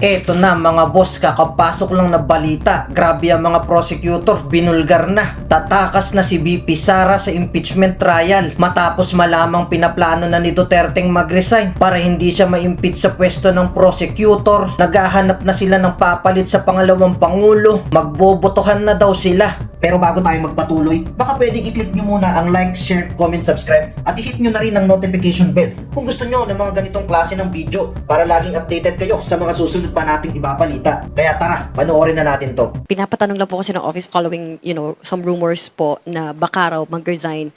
Eto na mga boss, kakapasok lang na balita. Grabe ang mga prosecutor, binulgar na. Tatakas na si VP Sara sa impeachment trial matapos malamang pinaplano na ni Duterteng mag-resign para hindi siya ma-impeach sa pwesto ng prosecutor. Naghahanap na sila ng papalit sa pangalawang pangulo. Magbobotohan na daw sila. Pero bago tayo magpatuloy, baka pwedeng i-click nyo muna ang like, share, comment, subscribe at i-hit nyo na rin ang notification bell kung gusto nyo ng mga ganitong klase ng video para laging updated kayo sa mga susunod pa nating ibabalita. Kaya tara, panoorin na natin to. Pinapatanong lang po kasi ng office following, some rumors po na baka raw mag-resign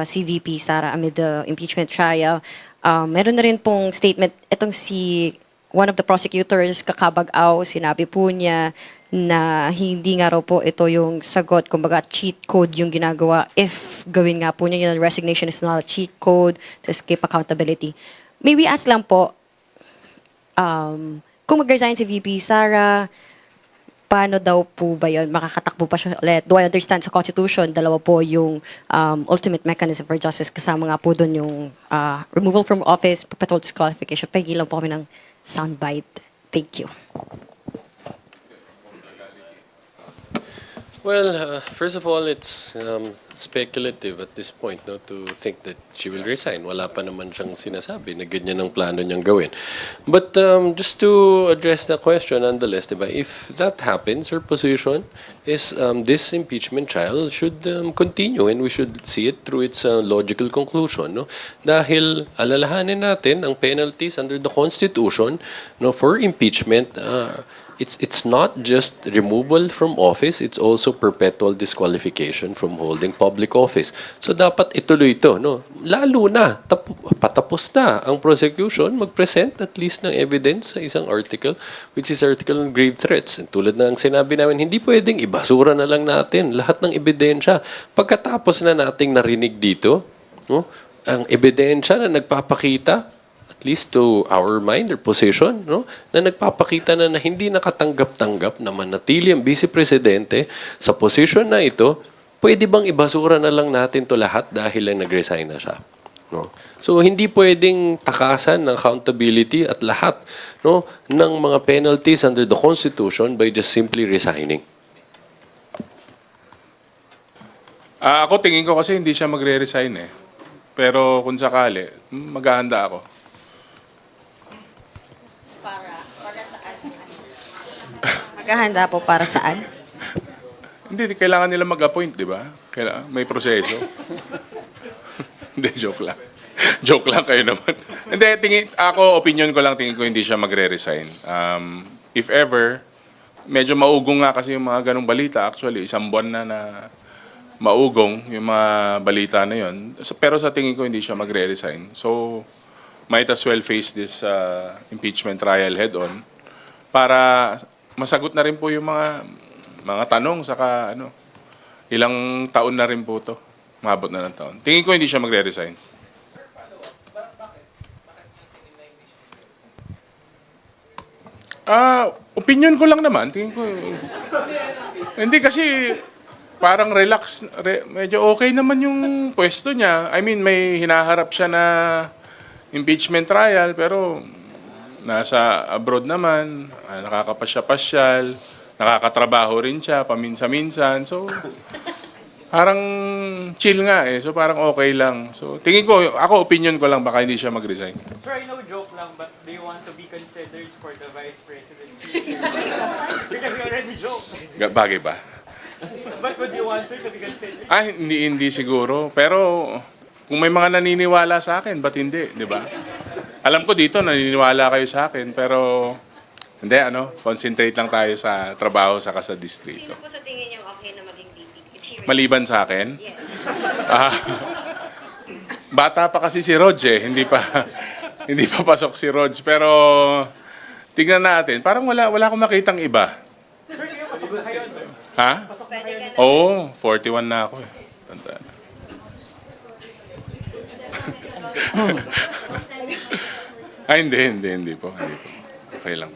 si VP Sara amid the impeachment trial. Meron na rin pong statement, itong si one of the prosecutors, Kakabag-Aw, sinabi po niya na hindi nga raw po ito yung sagot, kumbaga cheat code yung ginagawa if gawin nga po niya yung resignation is not a cheat code to escape accountability. Maybe ask lang po, kung mag-resign si VP Sara, paano daw po ba yun? Makakatakbo pa siya ulit? Do I understand sa Constitution, dalawa po yung ultimate mechanism for justice, kasama nga po doon yung removal from office, perpetual disqualification. Pagilan po kami ng soundbite. Thank you. Well, first of all, it's speculative at this point, no, to think that she will resign. Wala pa naman siyang sinasabi na ganyan ang plano niyang gawin. But just to address the question, nonetheless, diba, if that happens, her position is this impeachment trial should continue and we should see it through its logical conclusion. No? Dahil alalahanin natin ang penalties under the Constitution, no, for impeachment. It's not just removal from office, it's also perpetual disqualification from holding public office. So dapat ituloy ito, no? Lalo na patapos na ang prosecution, mag-present at least ng evidence sa isang article, which is article on grave threats. And tulad na ang sinabi namin, hindi pwedeng ibasura na lang natin lahat ng ebidensya. Pagkatapos na nating narinig dito, no? Ang ebidensya na nagpapakita, at least to our mind or position, no, na nagpapakita na hindi nakatanggap-tanggap na manatili ang Vice Presidente sa position na ito, pwede bang ibasura na lang natin to lahat dahil lang nag-resign na siya? No? So, hindi pwedeng takasan ng accountability at lahat, no, ng mga penalties under the Constitution by just simply resigning. Ako tingin ko kasi hindi siya magre-resign eh. Pero kung sakali, maghahanda ako. Para saan, sir? Maghahanda po para saan? Hindi, kailangan nila mag-appoint, di ba? May proseso. Hindi, joke lang. Joke lang kayo naman. Hindi, opinion ko lang, tingin ko hindi siya magre-resign. If ever, medyo maugong nga kasi yung mga ganong balita. Actually, isang buwan na maugong yung mga balita na yun. Pero sa tingin ko, hindi siya magre-resign. So, might as well face this impeachment trial head-on para masagot na rin po yung mga tanong saka ilang taon na rin po to. Maabot na ng taon. Tingin ko hindi siya magre-resign. Opinion ko lang naman. Tingin ko hindi kasi parang relax, medyo okay naman yung pwesto niya. I mean, may hinaharap siya na impeachment trial, pero nasa abroad naman, nakakapasya-pasyal, nakakatrabaho rin siya, paminsan-minsan. So, parang chill nga eh. So, parang okay lang. So, tingin ko, opinion ko lang, baka hindi siya mag-resign. Sorry, no joke lang, but do you want to be considered for the vice presidency? Because you already joke. Bagay ba? But would you want, sir, to be considered? Hindi siguro. Pero, kung may mga naniniwala sa akin, ba't hindi? Di ba? Alam ko dito, naniniwala kayo sa akin, pero hindi, concentrate lang tayo sa trabaho saka sa distrito. Sino po sa tingin niyo okay na maging VP? Maliban sa akin? Yes. Bata pa kasi si Rog eh, hindi pa pasok si Rog. Pero tignan natin, parang wala akong makitang iba. Sir, kayo pasok na kayo, sir. Ha? Pasok na kayo. Oo, 41 na ako eh. Tandaan. Ay, hindi po. Okay lang.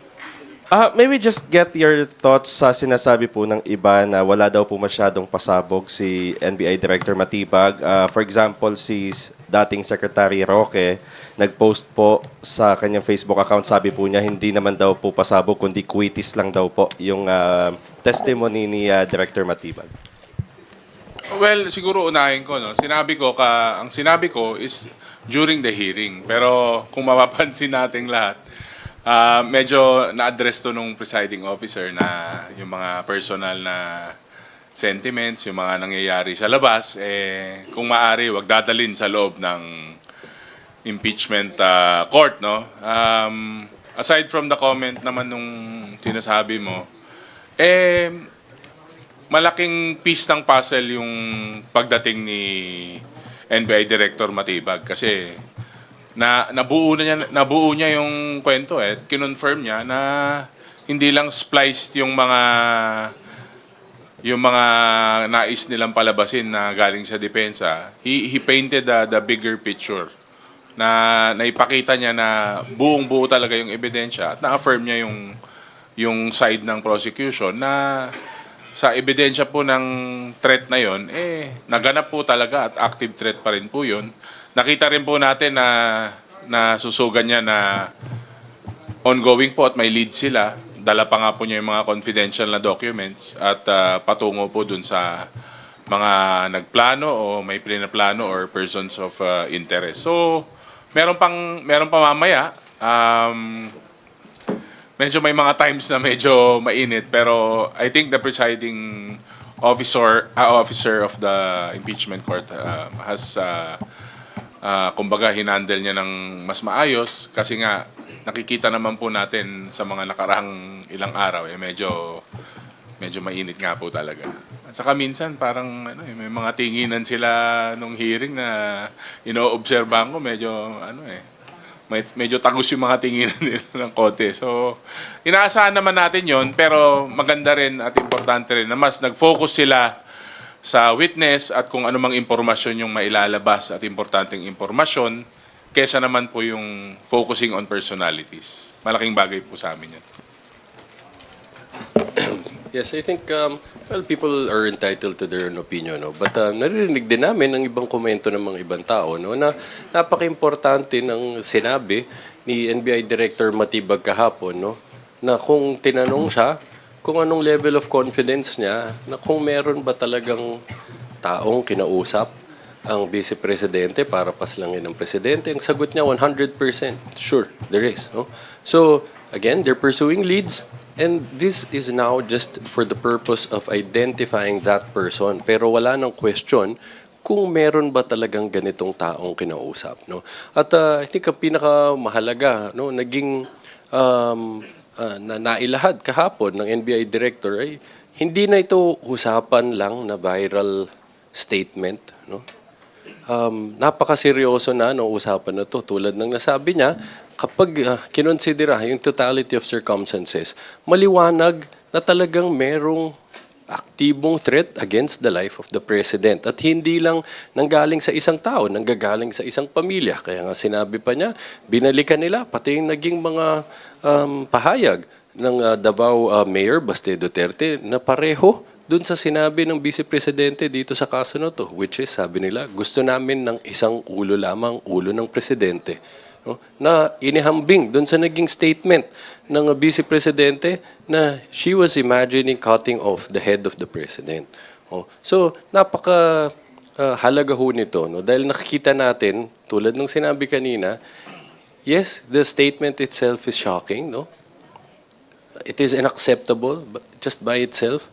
May we just get your thoughts sa sinasabi po ng iba na wala daw po masyadong pasabog si NBI Director Matibag. For example, si dating Secretary Roque, nag-post po sa kanyang Facebook account, sabi po niya hindi naman daw po pasabog kundi quitis lang daw po yung testimony ni Director Matibag. Well, siguro unahin ko, no. Ang sinabi ko is during the hearing. Pero kung mapapansin nating lahat, medyo na-address to nung presiding officer na yung mga personal na sentiments, yung mga nangyayari sa labas, kung maaari, wag dadalhin sa loob ng impeachment court, no? Aside from the comment naman nung sinasabi mo, malaking piece ng puzzle yung pagdating ni NBI Director Matibag kasi nabuo niya yung kwento kinonfirm niya na hindi lang spliced yung mga nais nilang palabasin na galing sa depensa. He painted the bigger picture na naipakita niya na buong-buo talaga yung ebidensya at na-affirm niya yung side ng prosecution na sa ebidensya po ng threat na yon, naganap po talaga at active threat pa rin po yun. Nakita rin po natin na susugan niya na ongoing po at may lead sila. Dala pa nga po niya yung mga confidential na documents at patungo po dun sa mga nagplano o may plano or persons of interest. So, meron pa mamaya. Medyo may mga times na medyo mainit pero I think the presiding officer of the impeachment court has kumbaga hinandle niya ng mas maayos kasi nga nakikita naman po natin sa mga nakarang ilang araw medyo mainit nga po talaga. At saka minsan parang may mga tinginan sila nung hearing na ino-obserbahan ko medyo tagus yung mga tinginan nila ng konti. So inaasahan naman natin yon pero maganda rin at importante rin na mas nag-focus sila sa witness at kung anumang impormasyon yung mailalabas at importanteng impormasyon kesa naman po yung focusing on personalities. Malaking bagay po sa amin yan. Yes, I think people are entitled to their own opinion, no? But naririnig din namin ng ibang komento ng mga ibang tao, no, na napaka-importante ng sinabi ni NBI Director Matibag kahapon, no, na kung tinanong siya kung anong level of confidence niya na kung meron ba talagang taong kinausap ang Vice Presidente para paslangin ng Presidente. Ang sagot niya, 100%. Sure, there is. No? So, again, they're pursuing leads and this is now just for the purpose of identifying that person. Pero wala nang question kung meron ba talagang ganitong taong kinausap. No? At I think ang pinakamahalaga, no, naging na nailahad kahapon ng NBI Director ay hindi na ito usapan lang na viral statement, no? Napakaseryoso na no usapan na to tulad ng nasabi niya kapag kinonsidera yung totality of circumstances, maliwanag na talagang merong aktibong threat against the life of the President. At hindi lang nanggaling sa isang tao, nanggagaling sa isang pamilya. Kaya nga sinabi pa niya, binalikan nila, pati yung naging mga pahayag ng Davao Mayor Baste Duterte na pareho dun sa sinabi ng Vice Presidente dito sa kaso na to, which is, sabi nila, gusto namin ng isang ulo lamang, ulo ng Presidente. No? Na inihambing doon sa naging statement ng Vice Presidente na she was imagining cutting off the head of the President. So, napaka halaga ho nito. No? Dahil nakikita natin, tulad ng sinabi kanina, yes, the statement itself is shocking. No? It is unacceptable just by itself.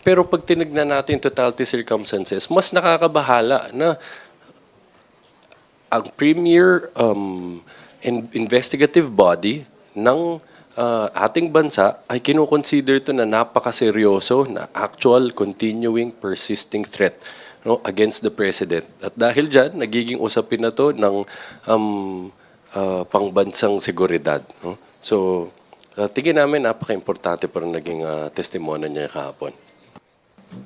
Pero pag tinignan natin totality circumstances, mas nakakabahala na ang premier investigative body ng ating bansa ay kinukonsider ito na napakaseryoso na actual, continuing, persisting threat, no, against the President. At dahil dyan, nagiging usapin na to ng pangbansang seguridad. No? So, tingin namin napaka-importante pa rin naging testimonya niya kahapon.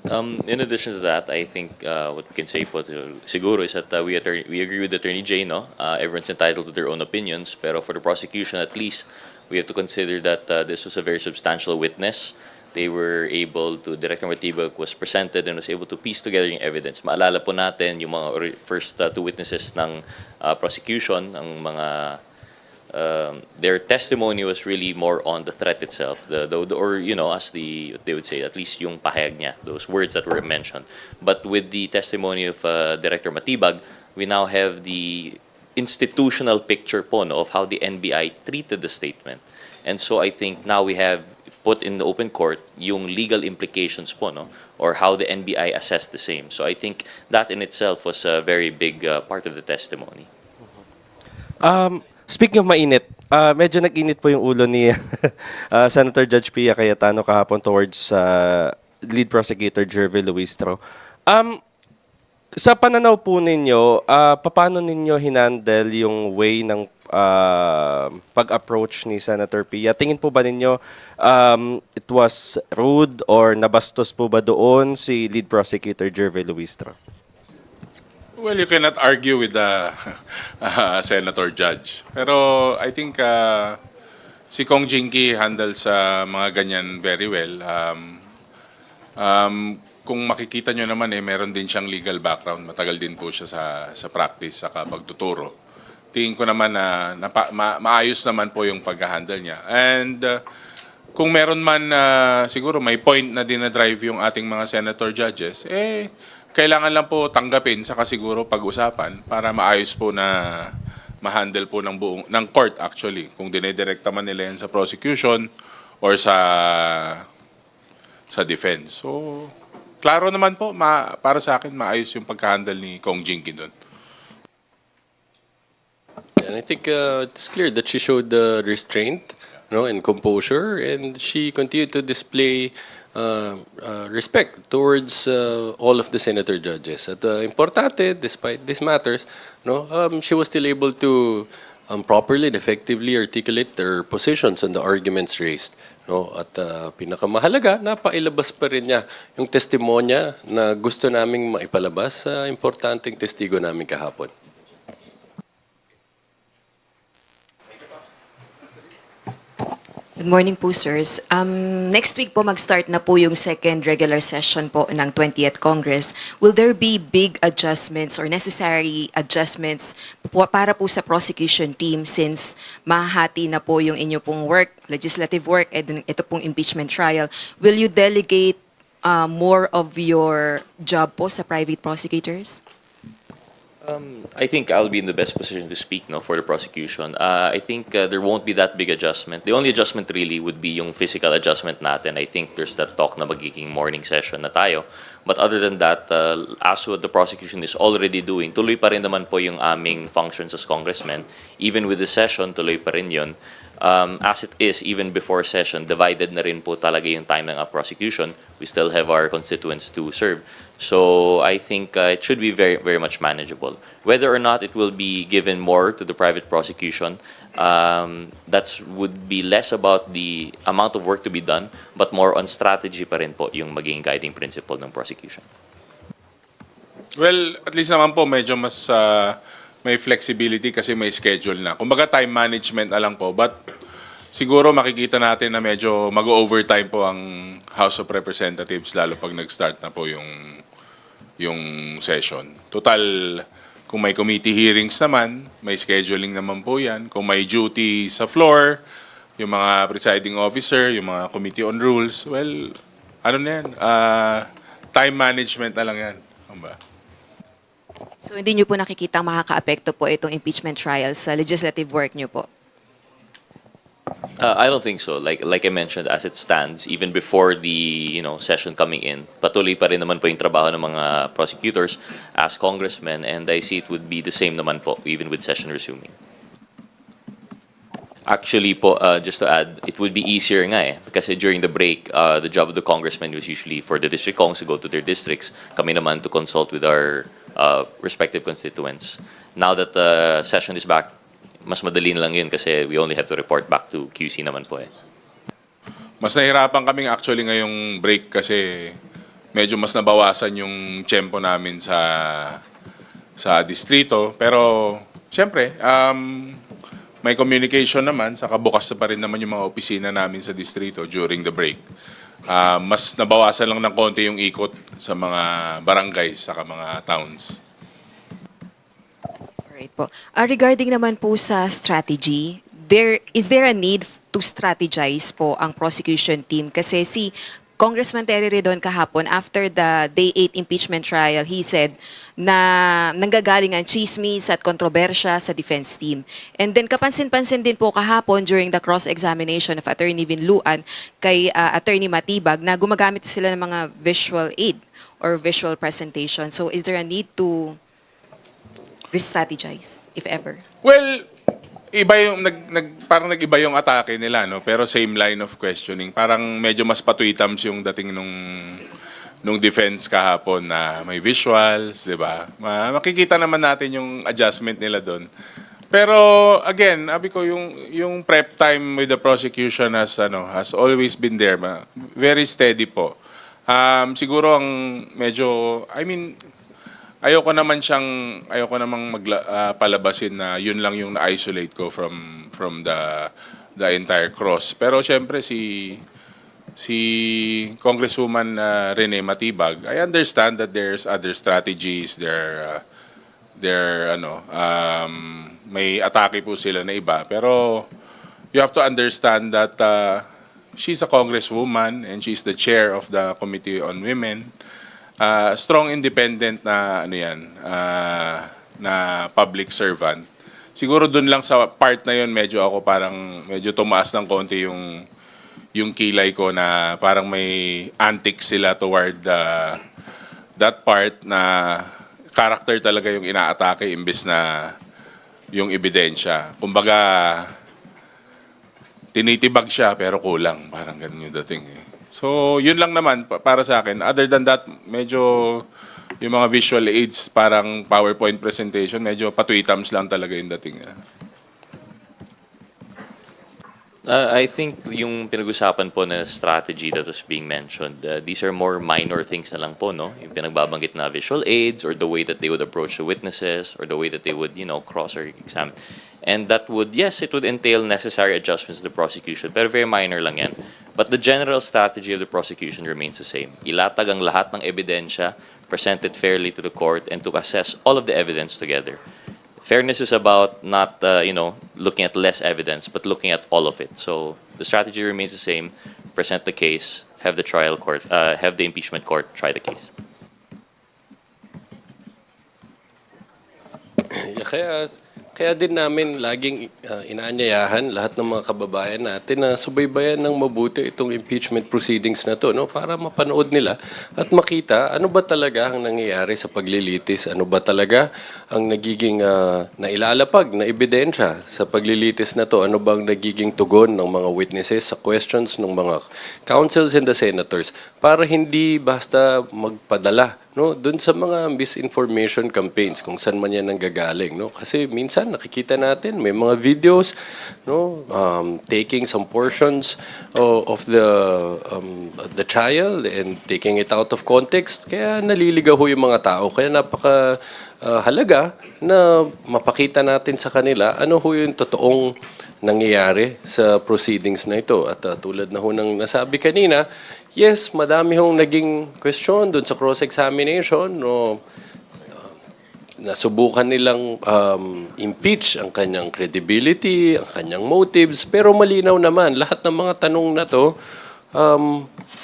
In addition to that, I think what we can say po siguro is that we agree with Attorney Jay, no? Everyone's entitled to their own opinions, pero for the prosecution at least, we have to consider that this was a very substantial witness. They were able to, Director Matibag was presented and was able to piece together yung evidence. Maalala po natin yung mga first two witnesses ng prosecution, ang mga their testimony was really more on the threat itself, or as they would say, at least yung pahayag niya, those words that were mentioned. But with the testimony of Director Matibag, we now have the institutional picture po, no, of how the NBI treated the statement. And so I think now we have put in the open court yung legal implications po, no, or how the NBI assessed the same. So I think that in itself was a very big part of the testimony. Speaking of mainit, medyo nag-init po yung ulo ni Senator Judge Pia Cayetano kahapon towards lead prosecutor Jervy Luistro. Sa pananaw po ninyo, paano ninyo hinandle yung way ng pag-approach ni Senator Pia? Tingin po ba ninyo it was rude or nabastos po ba doon si lead prosecutor Jervy Luistro? Well, you cannot argue with the senator judge. Pero I think si Kong Jinky handles mga ganyan very well. Kung makikita nyo naman, meron din siyang legal background. Matagal din po siya sa practice, sa pagtuturo. Tingin ko naman na maayos naman po yung pag-handle niya. And kung meron man siguro may point na dinadrive yung ating mga senator judges, kailangan lang po tanggapin saka siguro pag-usapan para maayos po na ma-handle po ng court actually kung dinedirekta man nila yan sa prosecution or sa defense. So klaro naman po para sa akin maayos yung pagka-handle ni Kong Jinky doon. And I think it's clear that she showed restraint, and composure, and she continued to display respect towards all of the senator judges. At importante, despite these matters, she was still able to properly and effectively articulate their positions on the arguments raised. At pinakamahalaga, napailabas pa rin niya yung testimonya na gusto naming maipalabas sa importanteng testigo namin kahapon. Good morning po, sirs. Next week po mag-start na po yung second regular session po ng 20th Congress. Will there be big adjustments or necessary adjustments para po sa prosecution team since mahati na po yung inyo pong work, legislative work, and ito pong impeachment trial? Will you delegate more of your job po sa private prosecutors? I think I'll be in the best position to speak for the prosecution. I think there won't be that big adjustment. The only adjustment really would be yung physical adjustment natin. I think there's that talk na magiging morning session na tayo. But other than that, as what the prosecution is already doing, tuloy pa rin naman po yung aming functions as congressmen. Even with the session, tuloy pa rin yun. As it is, even before session, divided na rin po talaga yung time ng prosecution. We still have our constituents to serve. So I think it should be very, very much manageable. Whether or not it will be given more to the private prosecution, that would be less about the amount of work to be done, but more on strategy pa rin po yung maging guiding principle ng prosecution. Well, at least naman po medyo mas may flexibility kasi may schedule na. Kumbaga time management na lang po. But siguro makikita natin na medyo mag-overtime po ang House of Representatives lalo pag nag-start na po yung session. Total, kung may committee hearings naman, may scheduling naman po yan. Kung may duty sa floor, yung mga presiding officer, yung mga committee on rules, well, ano na yan? Time management na lang yan. Ba? So hindi nyo po nakikita makaka-apekto po itong impeachment trial sa legislative work nyo po? I don't think so. Like I mentioned, as it stands, even before the session coming in, patuloy pa rin naman po yung trabaho ng mga prosecutors as congressmen, and I see it would be the same naman po even with session resuming. Actually po, just to add, it would be easier nga because during the break, the job of the congressman was usually for the district congs to go to their districts, kami naman to consult with our respective constituents. Now that the session is back, mas madali na lang yun kasi we only have to report back to QC naman po. Mas nahirapan kaming actually ngayong break kasi medyo mas nabawasan yung tiyempo namin sa distrito. Pero, syempre, may communication naman, saka bukas pa rin naman yung mga opisina namin sa distrito during the break. Mas nabawasan lang ng konti yung ikot sa mga barangays, saka mga towns. Alright po. Regarding naman po sa strategy, is there a need to strategize po ang prosecution team? Kasi si Congressman Terry Redon kahapon, after the Day 8 impeachment trial, he said na nanggagaling ang chismis at kontrobersya sa defense team. And then kapansin-pansin din po kahapon during the cross-examination of Attorney Vinluan kay Attorney Matibag na gumagamit sila ng mga visual aid or visual presentation. So is there a need to re-strategize, if ever? Well, iba yung parang nag-iba yung atake nila, no? Pero same line of questioning. Parang medyo mas patwitams yung dating nung defense kahapon na may visuals, 'di ba? Makikita naman natin yung adjustment nila doon. Pero again, abi ko yung prep time with the prosecution has always been there, very steady po. Siguro ang medyo, ayoko namang palabasin na yun lang yung na-isolate ko from the entire cross. Pero syempre si Congresswoman Rene Matibag, I understand that there's other strategies, may atake po sila na iba. Pero you have to understand that she's a congresswoman and she's the chair of the Committee on Women. Strong independent na na public servant. Siguro dun lang sa part na yun medyo tumaas ng konti yung kilay ko na parang may antics sila toward that part na character talaga yung inaatake imbes na yung ebidensya. Kumbaga tinitibag siya pero kulang, parang ganun yung dating eh. So, yun lang naman para sa akin. Other than that, medyo yung mga visual aids, parang PowerPoint presentation, medyo patwitams lang talaga yung dating. I think yung pinag-usapan po na strategy that was being mentioned, these are more minor things na lang po, no? Yung pinagbabanggit na visual aids or the way that they would approach the witnesses or the way that they would, cross or examine. And that would, yes, it would entail necessary adjustments to the prosecution, pero very minor lang yan. But the general strategy of the prosecution remains the same. Ilatag ang lahat ng ebidensya, present it fairly to the court, and to assess all of the evidence together. Fairness is about not, looking at less evidence, but looking at all of it. So the strategy remains the same. Present the case, have the trial court, have the impeachment court try the case. Kaya din namin laging inaanyayahan lahat ng mga kababayan natin na subaybayan ng mabuti itong impeachment proceedings na to, no? Para mapanood nila at makita ano ba talaga ang nangyayari sa paglilitis, ano ba talaga ang nagiging nailalapag na ebidensya sa paglilitis na to, ano bang nagiging tugon ng mga witnesses sa questions ng mga counsels and the senators para hindi basta magpadala, no, doon sa mga misinformation campaigns kung saan man yan nanggagaling, no? Kasi minsan nakikita natin may mga videos, no, taking some portions of the trial and taking it out of context, kaya naliligaw yung mga tao. Kaya napaka halaga na mapakita natin sa kanila ano ho yung totoong nangyayari sa proceedings na ito. At tulad na ho ng nasabi kanina, yes, madami hong naging question doon sa cross-examination, no, nasubukan nilang impeach ang kanyang credibility, ang kanyang motives, pero malinaw naman, lahat ng mga tanong na to,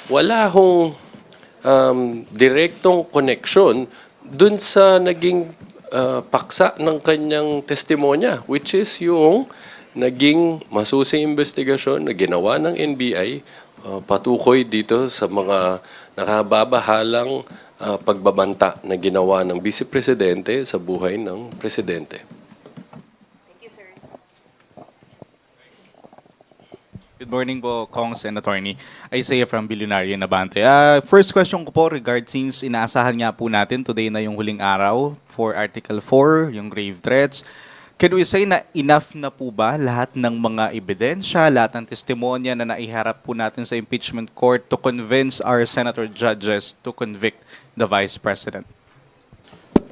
wala hong direktong connection dun sa naging paksa ng kanyang testimonya, which is yung naging masusing investigasyon na ginawa ng NBI patukoy dito sa mga nakababahalang pagbabanta na ginawa ng Vice Presidente sa buhay ng Presidente. Good morning po, Kongs and Attorney. Isaiah from Billionaire Nabante. First question ko po since inaasahan nga po natin today na yung huling araw for Article 4, yung grave threats. Can we say na enough na po ba lahat ng mga ebidensya, lahat ng testimonya na naiharap po natin sa impeachment court to convince our senator judges to convict the Vice President?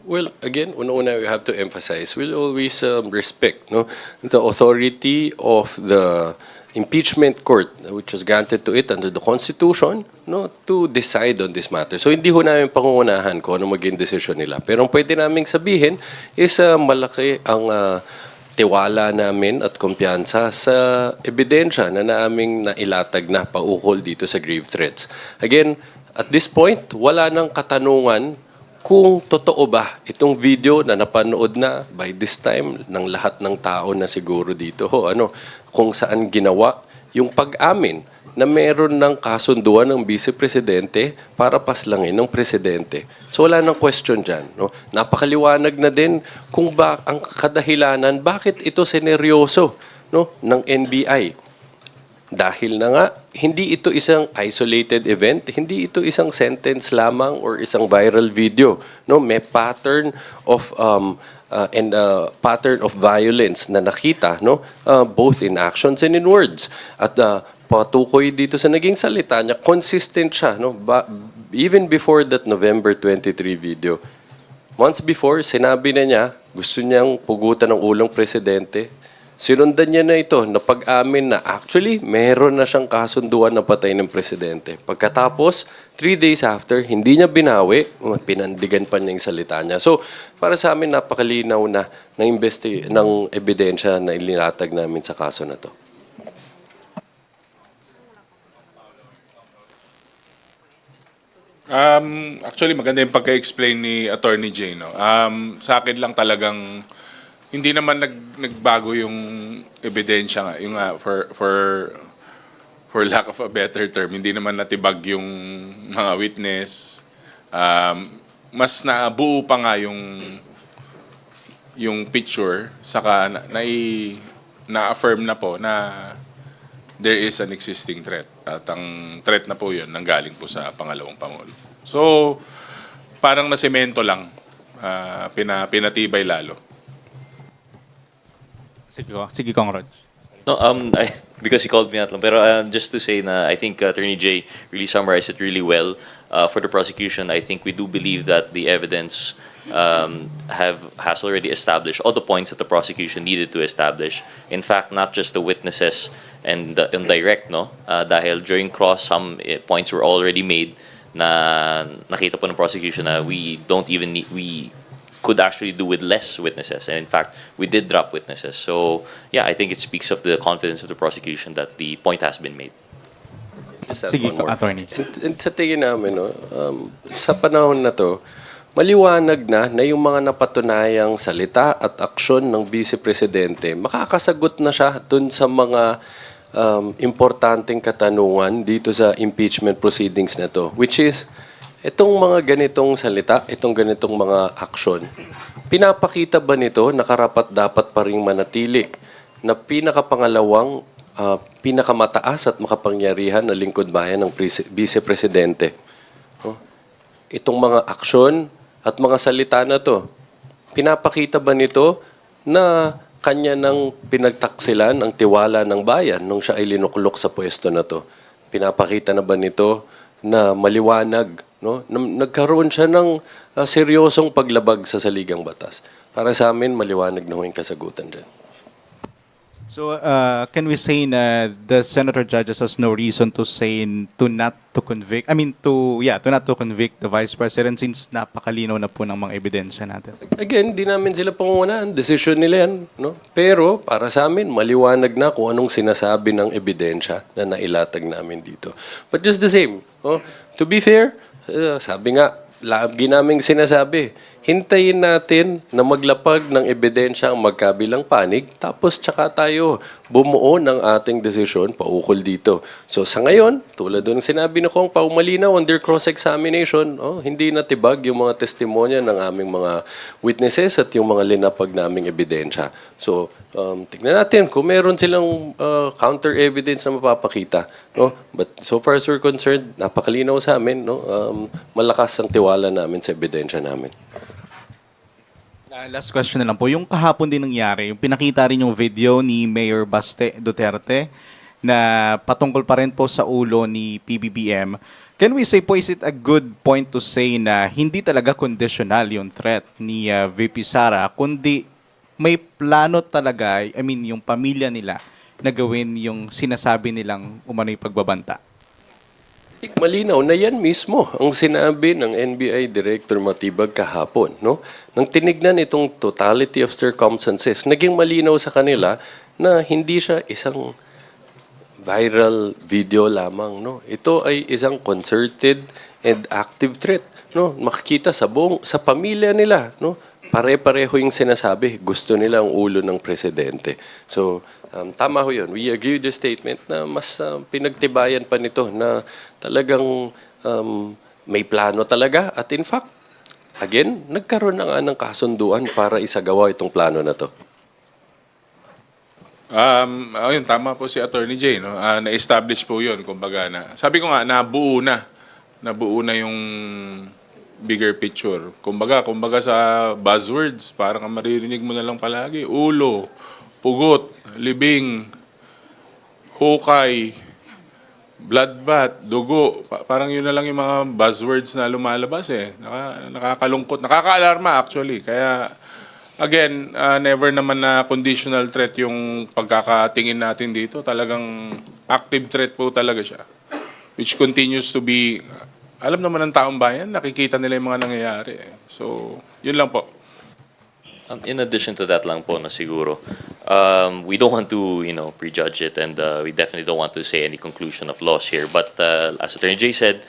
Well, again, una-una we have to emphasize, we'll always respect the authority of the impeachment court which was granted to it under the Constitution to decide on this matter. So hindi ho namin pangungunahan kung ano maging desisyon nila. Pero ang pwede naming sabihin is malaki ang tiwala namin at kumpiyansa sa ebidensya na naaming nailatag na paukol dito sa grave threats. Again, at this point, wala nang katanungan kung totoo ba itong video na napanood na by this time ng lahat ng tao na siguro dito kung saan ginawa yung pag-amin na meron ng kasunduan ng Vice Presidente para paslangin ng Presidente. So wala nang question dyan. Napakaliwanag na din kung ba ang kadahilanan bakit ito seneryoso ng NBI. Dahil na nga, hindi ito isang isolated event, hindi ito isang sentence lamang or isang viral video. May pattern of pattern of violence na nakita, both in actions and in words. At patukoy dito sa naging salita niya, consistent siya, even before that November 23 video. Months before, sinabi na niya, gusto niyang pugutan ng ulong presidente. Sinundan niya na ito na pag-amin na actually meron na siyang kasunduan na patay ng presidente. Pagkatapos, 3 days after, hindi niya binawi, pinandigan pa niya yung salita niya. So, para sa amin, napakalinaw na ng ebidensya na ilinatag namin sa kaso na to. Actually, maganda yung pagka-explain ni Attorney Jay. Sa akin lang talagang hindi naman nagbago yung ebidensya nga, yung for lack of a better term, hindi naman natibag yung mga witness. Mas nabuo pa nga yung picture, saka na-affirm na po na there is an existing threat. At ang threat na po yun nanggaling po sa pangalawang Pangulo. So, parang nasemento lang, pinatibay lalo. Sige, Kong Rog. No, because he called me out lang. Pero just to say na I think Attorney Jay really summarized it really well. For the prosecution, I think we do believe that the evidence has already established all the points that the prosecution needed to establish. In fact, not just the witnesses and the indirect, dahil during cross, some points were already made na nakita po ng prosecution na we could actually do with less witnesses. And in fact, we did drop witnesses. So, yeah, I think it speaks of the confidence of the prosecution that the point has been made. Just add Sige, one more. Attorney. And sa tingin namin, sa panahon na to, maliwanag na yung mga napatunayang salita at aksyon ng Vice Presidente, makakasagot na siya dun sa mga importanteng katanungan dito sa impeachment proceedings na to, which is, itong mga ganitong salita, itong ganitong mga aksyon, pinapakita ba nito na karapat dapat pa rin manatili na pinakapangalawang, pinakamataas at makapangyarihan na lingkod bayan ng Vice Presidente? Itong mga aksyon at mga salita na to, pinapakita ba nito na kanya nang pinagtaksilan ang tiwala ng bayan nung siya ay linuklok sa pwesto na to? Pinapakita na ba nito na maliwanag, nagkaroon siya ng seryosong paglabag sa saligang batas? Para sa amin, maliwanag na yung kasagutan dyan. So, can we say na the senator judges has no reason to say to not to convict the Vice President since napakalinaw na po ng mga ebidensya natin? Again, di namin sila pangungunahan. Decision nila yan. Pero para sa amin, maliwanag na kung anong sinasabi ng ebidensya na nailatag namin dito. But just the same, to be fair, sabi nga, lagi naming sinasabi, hintayin natin na maglapag ng ebidensya ang magkabilang panig, tapos tsaka tayo bumuo ng ating desisyon paukol dito. So sa ngayon, tulad ng sinabi ni Kong Pao malinaw under cross-examination, hindi natibag yung mga testimonya ng aming mga witnesses at yung mga linapag naming ebidensya. So tignan natin kung meron silang counter-evidence na mapapakita. But so far as we're concerned, napakalinaw sa amin. Malakas ang tiwala namin sa ebidensya namin. Last question na lang po. Yung kahapon din nangyari, yung pinakita rin yung video ni Mayor Baste Duterte na patungkol pa rin po sa ulo ni PBBM. Can we say po, is it a good point to say na hindi talaga conditional yung threat ni VP Sara, kundi may plano talaga, I mean, yung pamilya nila na gawin yung sinasabi nilang umano'y pagbabanta? Malinaw na yan mismo ang sinabi ng NBI Director Matibag kahapon. No? Nang tinignan itong totality of circumstances, naging malinaw sa kanila na hindi siya isang viral video lamang. No? Ito ay isang concerted and active threat. No? Makikita sa pamilya nila. No? Pare-pareho yung sinasabi. Gusto nila ang ulo ng presidente. So, tama ho yun. We agree with the statement na mas pinagtibayan pa nito na talagang may plano talaga. At in fact, again, nagkaroon na nga ng kasunduan para isagawa itong plano na to. Ayun, tama po si Attorney Jay. No? Na-establish po yun, kumbaga na. Sabi ko nga, nabuo na yung bigger picture. Kumbaga sa buzzwords, parang ang maririnig mo na lang palagi, ulo, pugot, libing, hukay, bloodbath, dugo. Parang yun na lang yung mga buzzwords na lumalabas eh. Nakakalungkot, nakakaalarma actually. Kaya, again, never naman na conditional threat yung pagkakatingin natin dito. Talagang active threat po talaga siya. Which continues to be, alam naman ng taong bayan, nakikita nila yung mga nangyayari. So, yun lang po. In addition to that lang po na siguro, we don't want to, prejudge it, and we definitely don't want to say any conclusion of loss here. But as Attorney Jay said,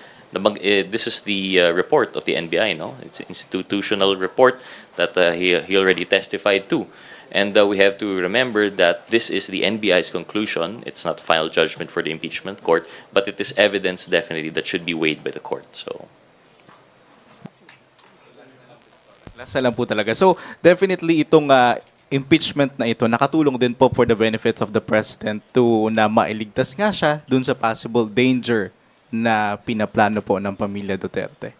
this is the report of the NBI, no? It's an institutional report that he already testified to. And we have to remember that this is the NBI's conclusion. It's not final judgment for the impeachment court, but it is evidence definitely that should be weighed by the court. So. Last na lang po talaga. So, definitely itong impeachment na ito, nakatulong din po for the benefits of the President to na mailigtas nga siya dun sa possible danger na pinaplano po ng pamilya Duterte.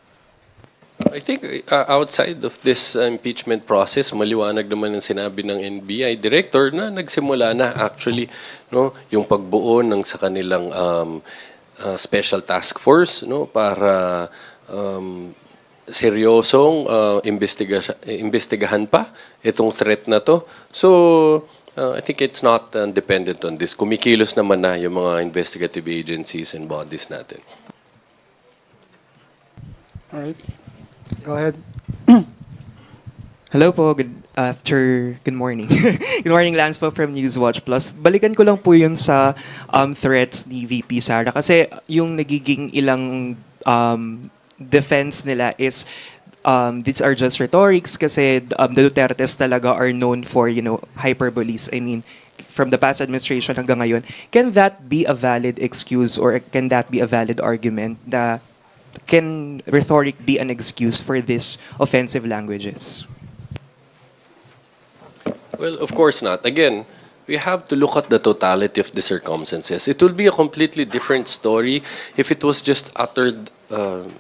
I think outside of this impeachment process, maliwanag naman ang sinabi ng NBI Director na nagsimula na actually no yung pagbuo ng sa kanilang special task force no para seryosong imbestigahan pa itong threat na to. So I think it's not dependent on this. Kumikilos naman na yung mga investigative agencies and bodies natin. All right. Go ahead. Hello po, good morning. Good morning, Lance po from Newswatch Plus. Balikan ko lang po yun sa threats ni VP Sara kasi yung nagiging ilang defense nila is these are just rhetorics kasi the Dutertes talaga are known for, hyperboles. I mean, from the past administration hanggang ngayon. Can that be a valid excuse or can that be a valid argument that can rhetoric be an excuse for these offensive languages? Well, of course not. Again, we have to look at the totality of the circumstances. It will be a completely different story if it was just uttered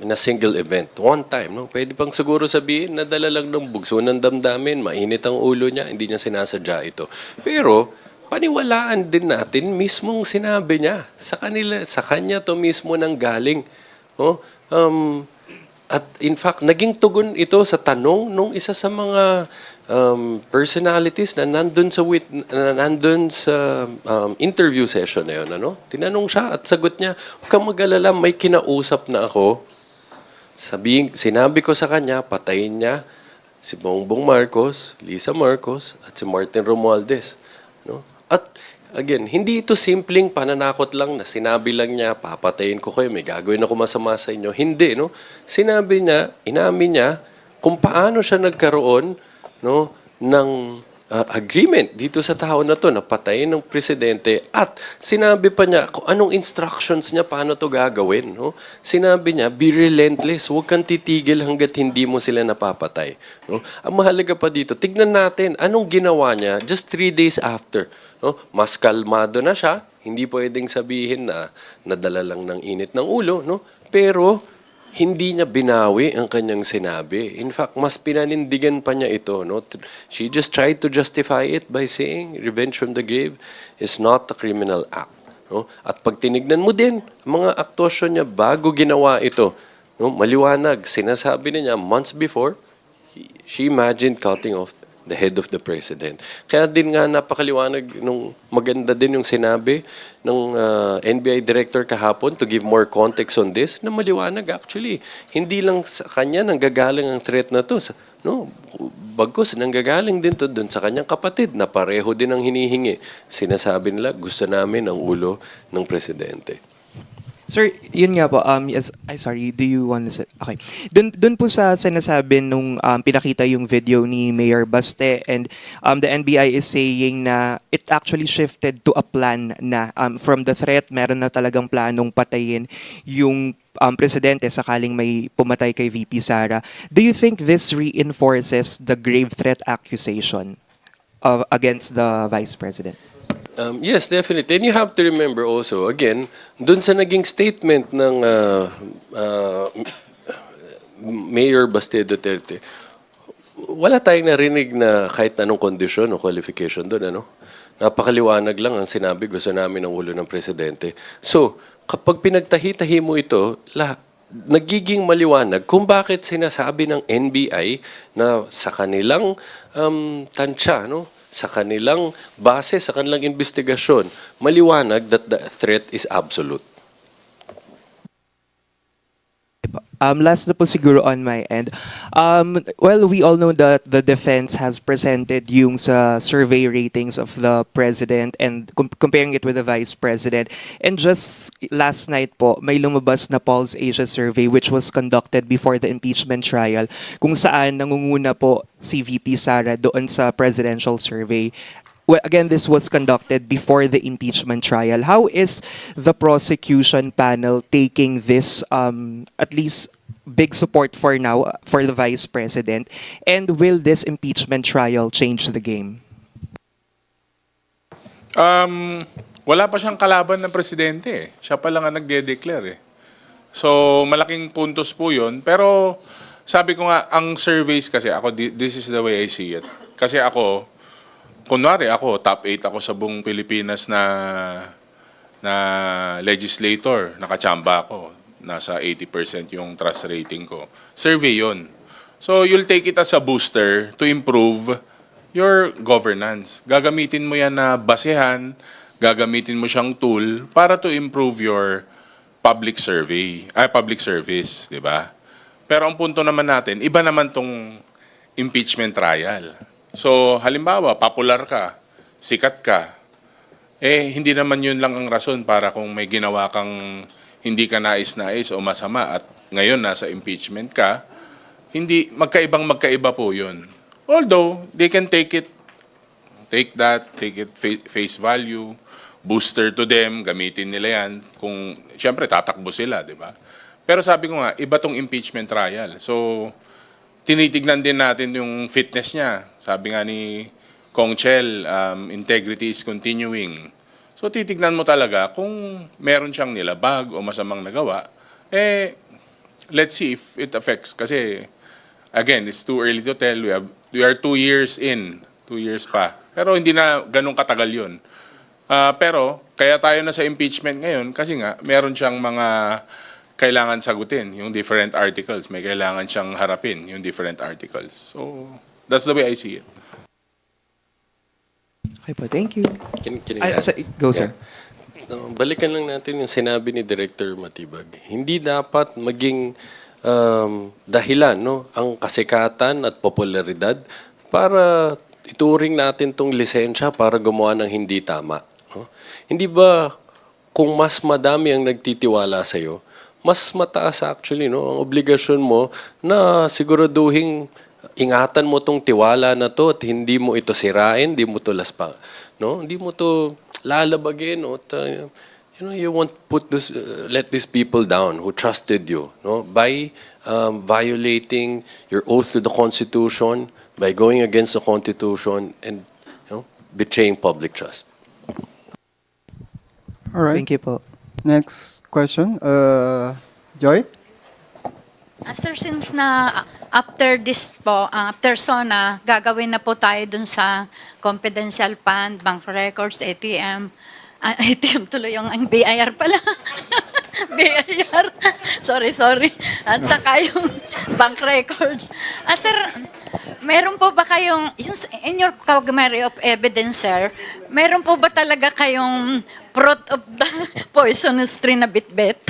in a single event, one time. No? Pwede pang siguro sabihin, nadala lang ng bugso ng damdamin, mainit ang ulo niya, hindi niya sinasadya ito. Pero, paniwalaan din natin mismong sinabi niya. Sa kanya to mismo nang galing. Oh, at in fact, naging tugon ito sa tanong nung isa sa mga personalities na nandun sa interview session na yun. Ano? Tinanong siya at sagot niya, huwag kang mag-alala, may kinausap na ako. Sinabi ko sa kanya, patayin niya si Bongbong Marcos, Lisa Marcos, at si Martin Romualdez. No? At again, hindi ito simpleng pananakot lang na sinabi lang niya, papatayin ko kayo, may gagawin ako masama sa inyo. Hindi, no? Sinabi niya, inamin niya kung paano siya nagkaroon no, ng agreement dito sa tao na to na patayin ng presidente at sinabi pa niya kung anong instructions niya paano to gagawin. No? Sinabi niya, be relentless, huwag kang titigil hanggat hindi mo sila napapatay. No? Ang mahalaga pa dito, tignan natin anong ginawa niya just 3 days after. No? Mas kalmado na siya, hindi pwedeng sabihin na nadala lang ng init ng ulo, no? Pero hindi niya binawi ang kanyang sinabi. In fact, mas pinanindigan pa niya ito. No? She just tried to justify it by saying revenge from the grave is not a criminal act. No? At pag tinignan mo din, mga aktwasyon niya bago ginawa ito, no? Maliwanag, sinasabi niya months before, she imagined cutting off the head of the president. Kaya din nga napakaliwanag nung maganda din yung sinabi ng NBI director kahapon to give more context on this na maliwanag actually. Hindi lang sa kanya nanggagaling ang threat na to. No, bagkus nanggagaling din to doon sa kanyang kapatid na pareho din ang hinihingi. Sinasabi nila gusto namin ang ulo ng presidente. Sir, yun nga po, yes, sorry, do you want to say, okay. Dun po sa sinasabi nung pinakita yung video ni Mayor Baste and the NBI is saying na it actually shifted to a plan na from the threat, meron na talagang planong patayin yung presidente sakaling may pumatay kay VP Sara. Do you think this reinforces the grave threat accusation against the Vice President? Yes, definitely. And you have to remember also, again, dun sa naging statement ng Mayor Baste Duterte, wala tayong narinig na kahit anong kondisyon o qualification dun, ano? Napakaliwanag lang ang sinabi, gusto namin ang ulo ng presidente. So, kapag pinagtahi-tahi mo ito, nagiging maliwanag kung bakit sinasabi ng NBI na sa kanilang tansya, no? Sa kanilang base, sa kanilang investigasyon, maliwanag that the threat is absolute. Last na po siguro on my end. Well, we all know that the defense has presented yung sa survey ratings of the president and comparing it with the vice president. And just last night po, may lumabas na Pulse Asia survey which was conducted before the impeachment trial kung saan nangunguna po si VP Sara doon sa presidential survey. Well, again, this was conducted before the impeachment trial. How is the prosecution panel taking this, at least big support for now, for the vice president? And will this impeachment trial change the game? Wala pa siyang kalaban ng presidente eh. Siya pa lang ang nagde-declare eh. So, malaking puntos po yun. Pero, sabi ko nga, ang surveys kasi, this is the way I see it. Kasi kunwari ako, top 8 ako sa buong Pilipinas na legislator, nakachamba ako. Nasa 80% yung trust rating ko. Survey yun. So, you'll take it as a booster to improve your governance. Gagamitin mo yan na basehan, gagamitin mo siyang tool para to improve your public service, di ba? Pero ang punto naman natin, iba naman tong impeachment trial. So, halimbawa, popular ka, sikat ka, hindi naman yun lang ang rason para kung may ginawa kang hindi ka nais-nais o masama at ngayon nasa impeachment ka, magkaiba po yun. Although, they can take it face value, booster to them, gamitin nila yan. Kung, siyempre, tatakbo sila, di ba? Pero sabi ko nga, iba tong impeachment trial. So, tinitignan din natin yung fitness niya. Sabi nga ni Kong Chel, integrity is continuing. So titignan mo talaga kung meron siyang nilabag o masamang nagawa, let's see if it affects. Kasi, again, it's too early to tell. We are 2 years in, 2 years pa. Pero hindi na ganun katagal yun. Pero, kaya tayo na sa impeachment ngayon kasi nga, meron siyang mga kailangan sagutin, yung different articles. May kailangan siyang harapin, yung different articles. So, that's the way I see it. Okay po, thank you. Can I add? Go, sir. Balikan lang natin yung sinabi ni Director Matibag. Hindi dapat maging dahilan, no, ang kasikatan at popularidad para ituring natin tong lisensya para gumawa ng hindi tama. No? Hindi ba kung mas madami ang nagtitiwala sa'yo, mas mataas actually, no, ang obligasyon mo na siguraduhin ingatan mo tong tiwala na to at hindi mo ito sirain, hindi mo to no? Hindi mo to lalabagin o you won't let these people down who trusted you, no? By violating your oath to the Constitution, by going against the Constitution and betraying public trust. All right. Thank you po. Next question. Joy? Sir, since na after this po, after SONA, gagawin na po tayo dun sa confidential fund, bank records, ATM. ATM tuloy ang BIR pala. BIR. Sorry. At saka yung bank records. Sir, meron po ba kayong, in your cogmary of evidence, sir, meron po ba talaga kayong fruit of the poisonous tree na bitbit?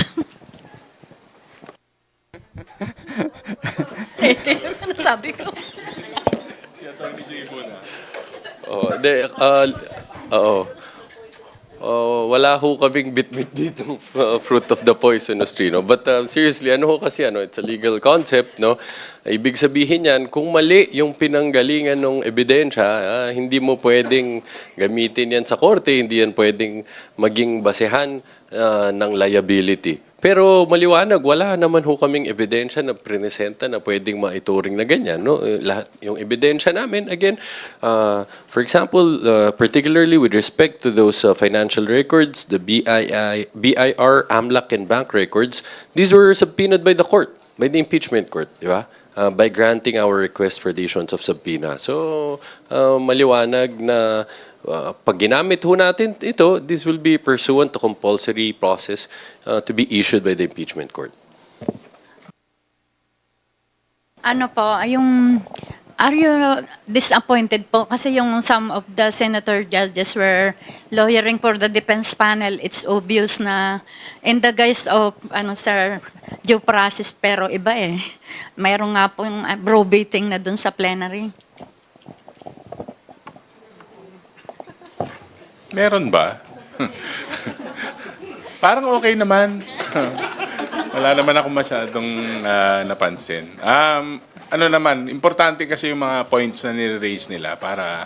Ano sabi ko? Oh, de, oo. Wala ho kaming bit-bit dito fruit of the poisonous tree, no? But seriously, ano ho kasi, it's a legal concept, no? Ibig sabihin yan, kung mali yung pinanggalingan ng ebidensya, hindi mo pwedeng gamitin yan sa korte, hindi yan pwedeng maging basehan ng liability. Pero maliwanag, wala naman ho kaming ebidensya na presenta na pwedeng maituring na ganyan. No? Lahat, yung ebidensya namin, again, for example, particularly with respect to those financial records, the BIR, AMLAC, and bank records, these were subpoenaed by the court, by the impeachment court, di ba? By granting our request for the issuance of subpoena. So, maliwanag na pag ginamit ho natin ito, this will be pursuant to compulsory process to be issued by the impeachment court. Ano po, are you disappointed po? Kasi yung some of the senator judges were lawyering for the defense panel. It's obvious na in the guise of, sir, due process, pero iba eh. Mayroon nga po yung probating na dun sa plenary. Meron ba? Parang okay naman. Wala naman ako masyadong napansin. Ano naman, importante kasi yung mga points na nire-raise nila para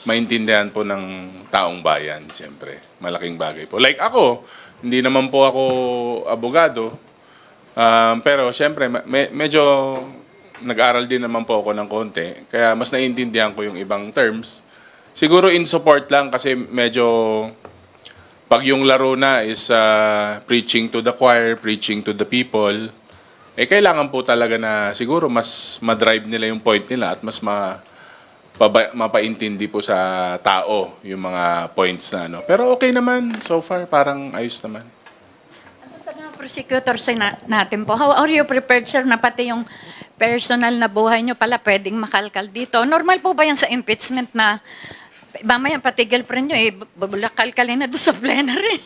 maintindihan po ng taong bayan, siyempre. Malaking bagay po. Like ako, hindi naman po ako abogado, pero siyempre, medyo nag-aral din naman po ako ng konti, kaya mas naiintindihan ko yung ibang terms. Siguro in support lang kasi medyo pag yung laro na is preaching to the choir, preaching to the people, kailangan po talaga na siguro mas ma-drive nila yung point nila at mas mapaintindi po sa tao yung mga points na Pero okay naman, so far parang ayos naman. Sa mga prosecutors natin po, how are you prepared, sir, na pati yung personal na buhay nyo pala pwedeng makalkal dito? Normal po ba yan sa impeachment na mamaya pati girlfriend nyo bulakal-kalin na doon sa plenary?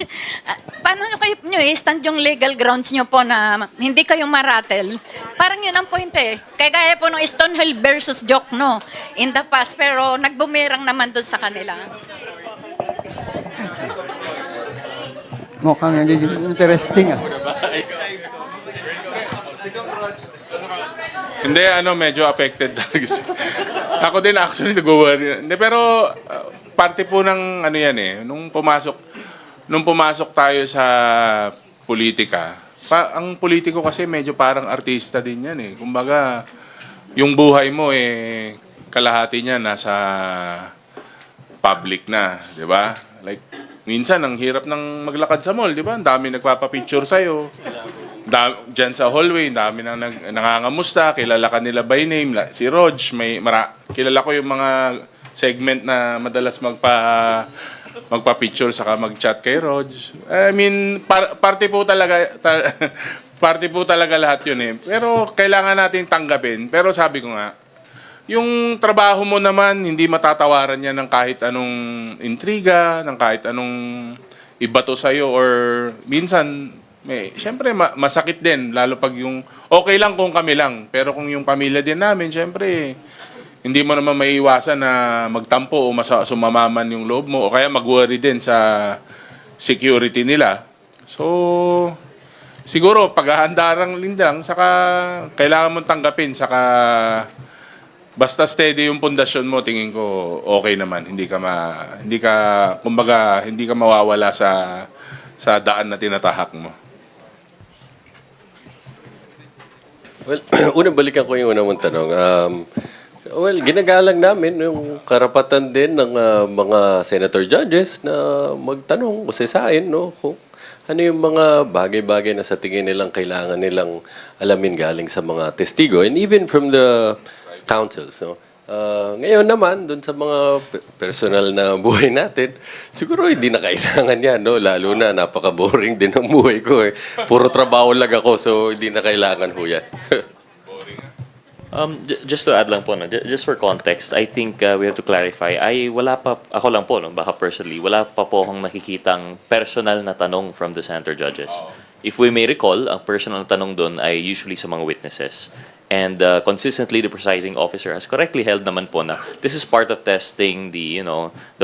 Paano nyo i-stand yung legal grounds nyo po na hindi kayo maratel? Parang yun ang point eh. Kaya gaya po ng Stonehill versus Jokno in the past, pero nagbumerang naman doon sa kanila. Mukhang nagiging interesting Hindi, medyo affected talaga. Ako din actually nag-worry. Hindi, pero parte po ng yan nung pumasok tayo sa politika. Ang politiko kasi medyo parang artista din yan Kumbaga, yung buhay mo kalahati niya nasa public na, 'di ba? Like minsan ang hirap ng maglakad sa mall, 'di ba? Ang dami nagpapa-picture sa iyo. Diyan sa hallway, dami nang nangangamusta, kilala ka nila by name. Si Rog, kilala ko yung mga segment na madalas magpa-picture saka mag-chat kay Rog. I mean, parte po talaga lahat yun Pero kailangan natin tanggapin. Pero sabi ko nga, yung trabaho mo naman, hindi matatawaran yan ng kahit anong intriga, ng kahit anong ibato sa'yo, or minsan, siyempre masakit din, lalo pag yung, okay lang kung kami lang, pero kung yung pamilya din namin, siyempre, hindi mo naman maiiwasan na magtampo o sumamaman yung loob mo, o kaya mag-worry din sa security nila. So, siguro, paghahandarang lindang, saka kailangan mong tanggapin, saka basta steady yung pundasyon mo, tingin ko okay naman. Hindi ka mawawala sa daan na tinatahak mo. Well, balikan ko yung una mong tanong. Ginagalang namin yung karapatan din ng mga senator judges na magtanong o sisain, ano yung mga bagay-bagay na sa tingin nilang kailangan nilang alamin galing sa mga testigo and even from the councils. No? Ngayon naman, dun sa mga personal na buhay natin, siguro hindi na kailangan yan. No? Lalo na, napaka-boring din ang buhay ko. Puro trabaho lang ako, so hindi na kailangan ho yan. Just to add lang po, no, just for context, I think we have to clarify. Ako lang po, no, baka personally, wala pa po akong nakikitang personal na tanong from the senator judges. If we may recall, ang personal na tanong doon ay usually sa mga witnesses. And consistently, the presiding officer has correctly held naman po na this is part of testing the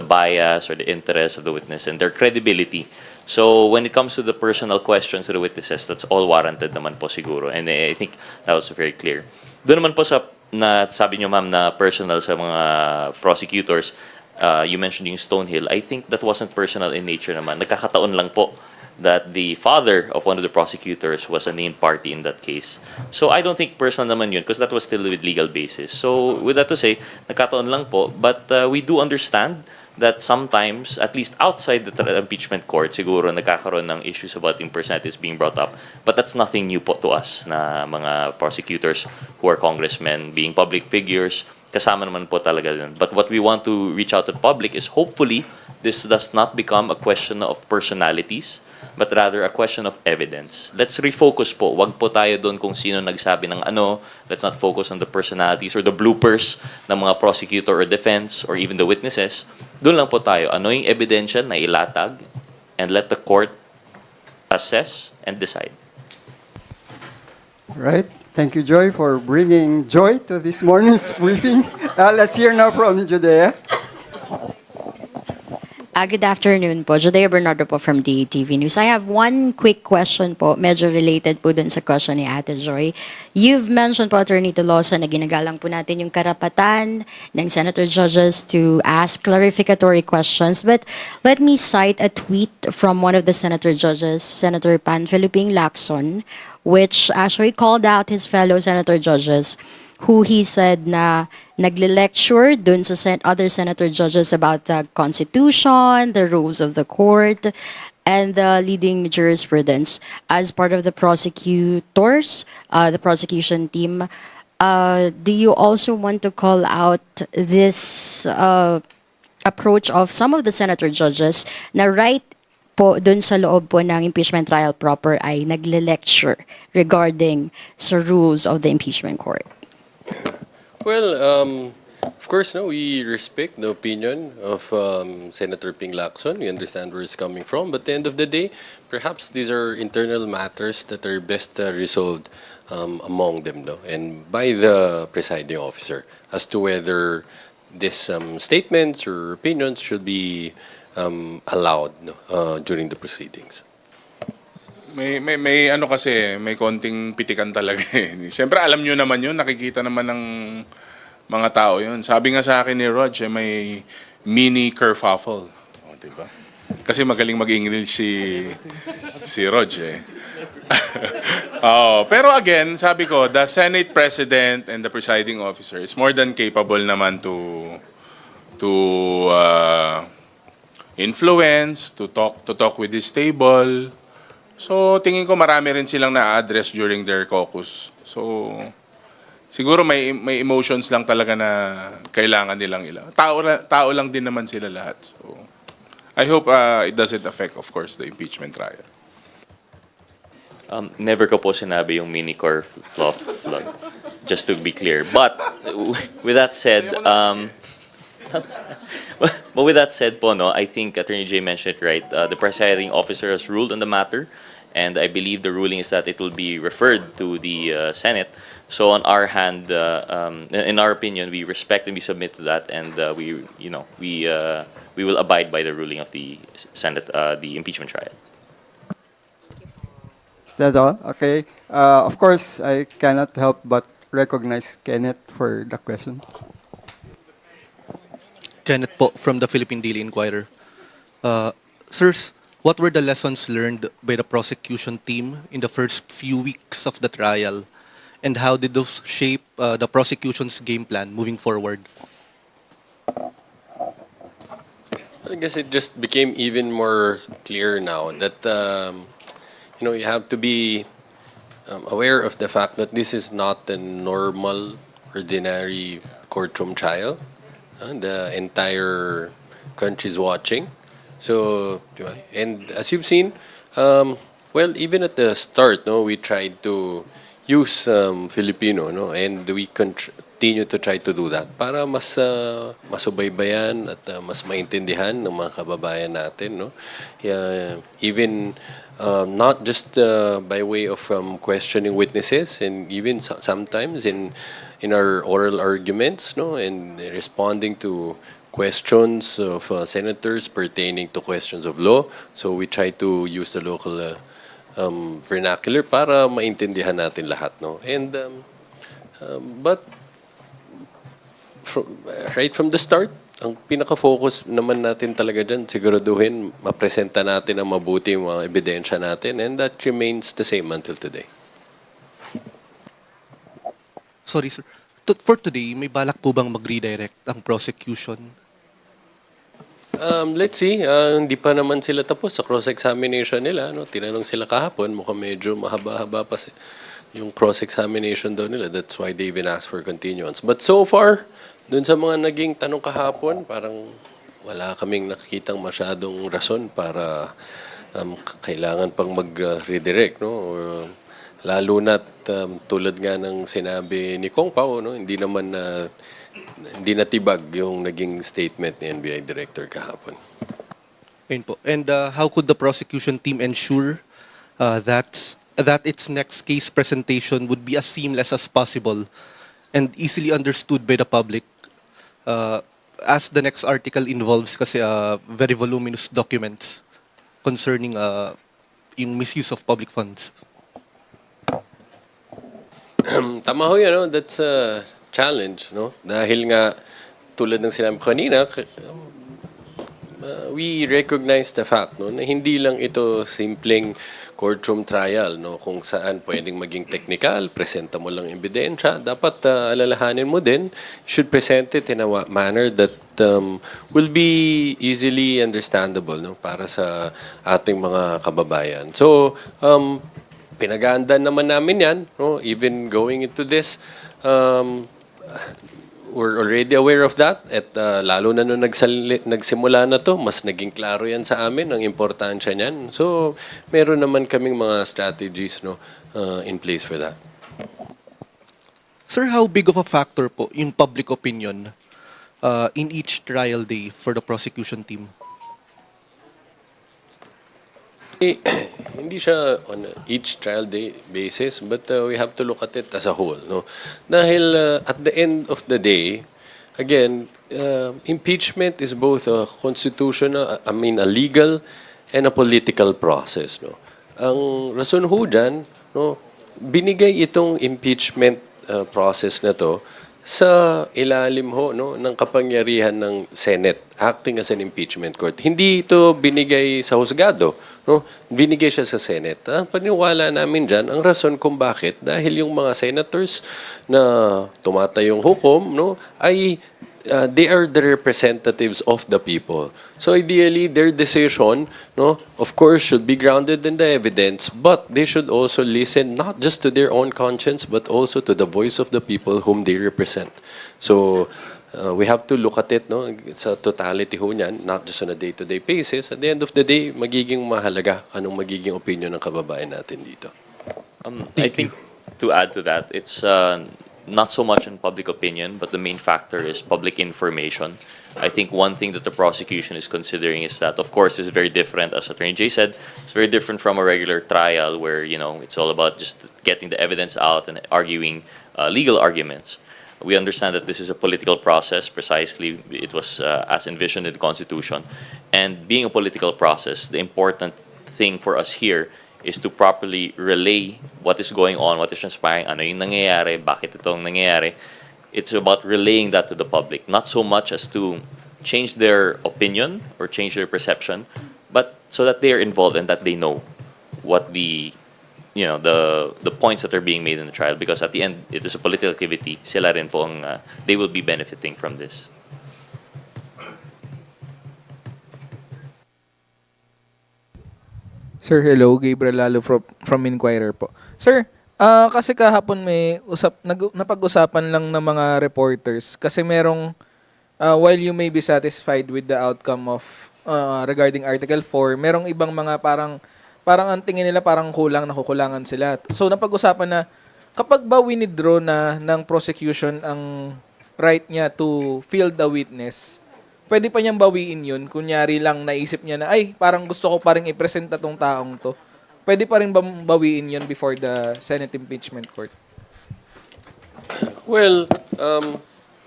bias or the interest of the witness and their credibility. So when it comes to the personal questions to the witnesses, that's all warranted naman po siguro. And I think that was very clear. Doon naman po na sabi niyo ma'am na personal sa mga prosecutors, you mentioned yung Stonehill. I think that wasn't personal in nature naman. Nagkakataon lang po that the father of one of the prosecutors was a named party in that case. So I don't think personal naman yun because that was still with legal basis. So with that to say, nagkataon lang po. But we do understand that sometimes, at least outside the impeachment court, siguro nagkakaroon ng issues about impersonalities being brought up. But that's nothing new po to us na mga prosecutors who are congressmen, being public figures, kasama naman po talaga yun. But what we want to reach out to the public is hopefully this does not become a question of personalities, but rather a question of evidence. Let's refocus po. Wag po tayo doon kung sino nagsabi ng ano. Let's not focus on the personalities or the bloopers ng mga prosecutor or defense or even the witnesses. Doon lang po tayo. Ano yung ebidensya na ilatag and let the court assess and decide. Right. Thank you, Joy, for bringing joy to this morning's briefing. Let's hear now from Judea. Good afternoon po. Judea Bernardo po from DATV News. I have one quick question po, medyo related po dun sa question ni Ate Joy. You've mentioned po, Attorney Tolosa, na ginagalang po natin yung karapatan ng senator judges to ask clarificatory questions. But let me cite a tweet from one of the senator judges, Senator Panfiliping Lacson, which actually called out his fellow senator judges who he said na nagle-lecture dun sa other senator judges about the Constitution, the rules of the court, and the leading jurisprudence. As part of the prosecutors, the prosecution team, do you also want to call out this approach of some of the senator judges na right po dun sa loob po ng impeachment trial proper ay nagle-lecture regarding sa rules of the impeachment court? Well, of course, no, we respect the opinion of Senator Ping Lacson. We understand where he's coming from. But at the end of the day, perhaps these are internal matters that are best resolved among them, no? And by the presiding officer as to whether these statements or opinions should be allowed during the proceedings. May ano kasi, may konting pitikan talaga eh. Siyempre alam nyo naman yun, nakikita naman ng mga tao yun. Sabi nga sa akin ni Rog, may mini kerfuffle. O, diba? Kasi magaling mag-English si Rog eh. Pero again, sabi ko, the Senate President and the presiding officer is more than capable naman to influence, to talk with his table. So, tingin ko marami rin silang na-address during their caucus. So, siguro may emotions lang talaga na kailangan nilang ilang. Tao lang din naman sila lahat. So, I hope it doesn't affect, of course, the impeachment trial. Never ko po sinabi yung mini-core fluff. Just to be clear. But, with that said, but with that said po, no, I think Attorney Jay mentioned it right. The presiding officer has ruled on the matter, and I believe the ruling is that it will be referred to the Senate. So on our hand, in our opinion, we respect and we submit to that, and we will abide by the ruling of the Senate, the impeachment trial. Is that all? Okay. Of course, I cannot help but recognize Kenneth for the question. Kenneth po from the Philippine Daily Inquirer. Sirs, what were the lessons learned by the prosecution team in the first few weeks of the trial, and how did those shape the prosecution's game plan moving forward? I guess it just became even more clear now that you have to be aware of the fact that this is not a normal, ordinary courtroom trial. The entire country is watching. So, di ba? And as you've seen, well, even at the start, no, we tried to use Filipino, no, and we continue to try to do that para mas masubaybayan at mas maintindihan ng mga kababayan natin, no. Even not just by way of questioning witnesses, and even sometimes in our oral arguments, no, and responding to questions of senators pertaining to questions of law. So we try to use the local vernacular para maintindihan natin lahat, no. And but right from the start, ang pinaka-focus naman natin talaga dyan, siguraduhin, mapresenta natin ang mabuti yung mga ebidensya natin, and that remains the same until today. Sorry, sir. For today, may balak po bang mag-redirect ang prosecution? Let's see. Hindi pa naman sila tapos sa cross-examination nila. No? Tinanong sila kahapon, mukhang medyo mahaba-haba pa yung cross-examination daw nila. That's why they even asked for continuance. But so far, dun sa mga naging tanong kahapon, parang wala kaming nakikitang masyadong rason para kailangan pang mag-redirect. No? Lalo na't tulad nga ng sinabi ni Kong Pao, no? Hindi natibag yung naging statement ni NBI Director kahapon. Ayun po. And how could the prosecution team ensure that its next case presentation would be as seamless as possible and easily understood by the public, as the next article involves kasi very voluminous documents concerning yung misuse of public funds? Tama ho yan, no? That's a challenge, no? Dahil nga, tulad ng sinabi ko kanina, we recognize the fact, no, na hindi lang ito simpleng courtroom trial, no, kung saan pwedeng maging technical, presenta mo lang ebidensya. Dapat alalahanin mo din, should present it in a manner that will be easily understandable, no, para sa ating mga kababayan. So, pinag-aandaan naman namin yan, no? Even going into this, we're already aware of that, at lalo na nung nagsimula na to, mas naging klaro yan sa amin, ang importansya niyan. So, meron naman kaming mga strategies, no, in place for that. Sir, how big of a factor po yung public opinion in each trial day for the prosecution team? Hindi siya on each trial day basis, but we have to look at it as a whole, no? Dahil at the end of the day, again, impeachment is both a constitutional, a legal and a political process, no? Ang rason ho dyan, no, binigay itong impeachment process na to sa ilalim ho, no, ng kapangyarihan ng Senate acting as an impeachment court. Hindi ito binigay sa husgado, no? Binigay siya sa Senate. Ang paniwala namin dyan, ang rason kung bakit, dahil yung mga senators na tumatayong hukom, no, ay they are the representatives of the people. So ideally, their decision, no, of course, should be grounded in the evidence, but they should also listen not just to their own conscience, but also to the voice of the people whom they represent. So we have to look at it, no, sa totality ho niyan, not just on a day-to-day basis. At the end of the day, magiging mahalaga anong magiging opinion ng kababayan natin dito. I think to add to that, it's not so much in public opinion, but the main factor is public information. I think one thing that the prosecution is considering is that, of course, it's very different, as Attorney Jay said, it's very different from a regular trial where, you know, it's all about just getting the evidence out and arguing legal arguments. We understand that this is a political process, precisely, it was as envisioned in the Constitution. And being a political process, the important thing for us here is to properly relay what is going on, what is transpiring, ano yung nangyayari, bakit itong nangyayari. It's about relaying that to the public, not so much as to change their opinion or change their perception, but so that they are involved and that they know what the points that are being made in the trial, because at the end, it is a political activity. Sila rin po ang, they will be benefiting from this. Sir, hello. Gabriel Lalo from Inquirer po. Sir, kasi kahapon may napag-usapan lang ng mga reporters kasi merong, while you may be satisfied with the outcome of regarding Article 4, merong ibang mga parang ang tingin nila parang nakukulangan sila. So napag-usapan na kapag ba winidraw na ng prosecution ang right niya to field the witness, pwede pa niyang bawiin yun. Kunyari lang naisip niya na, ay, parang gusto ko pa rin ipresenta tong taong to. Pwede pa rin bawiin yun before the Senate Impeachment Court? Well,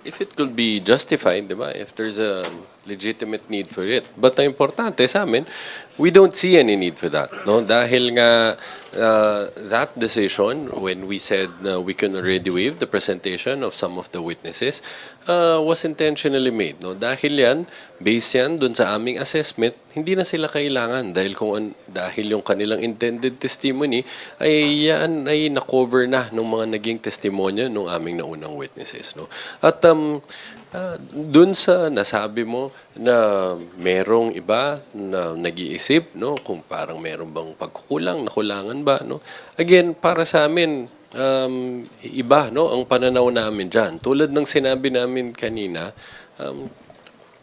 if it could be justified, di ba? If there's a legitimate need for it. But ang importante sa amin, we don't see any need for that. No? Dahil nga that decision, when we said we can already waive the presentation of some of the witnesses, was intentionally made. No? Dahil yan, based yan dun sa aming assessment, hindi na sila kailangan dahil yung kanilang intended testimony ay yan ay na-cover na ng mga naging testimonya ng aming naunang witnesses. No? At dun sa nasabi mo na merong iba na nag-iisip, no, kung parang meron bang pagkukulang, nakulangan ba, no? Again, para sa amin, iba, no, ang pananaw namin dyan. Tulad ng sinabi namin kanina,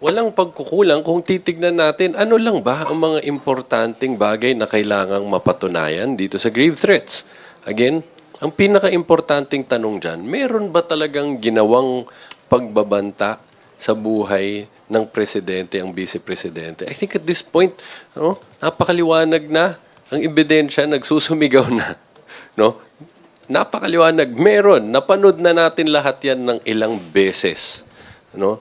walang pagkukulang kung titignan natin ano lang ba ang mga importanteng bagay na kailangang mapatunayan dito sa grave threats. Again, ang pinaka-importanting tanong dyan, meron ba talagang ginawang pagbabanta sa buhay ng presidente, ang vice-presidente? I think at this point, no, napakaliwanag na ang ebidensya, nagsusumigaw na. No? Napakaliwanag. Meron. Napanood na natin lahat yan ng ilang beses. No?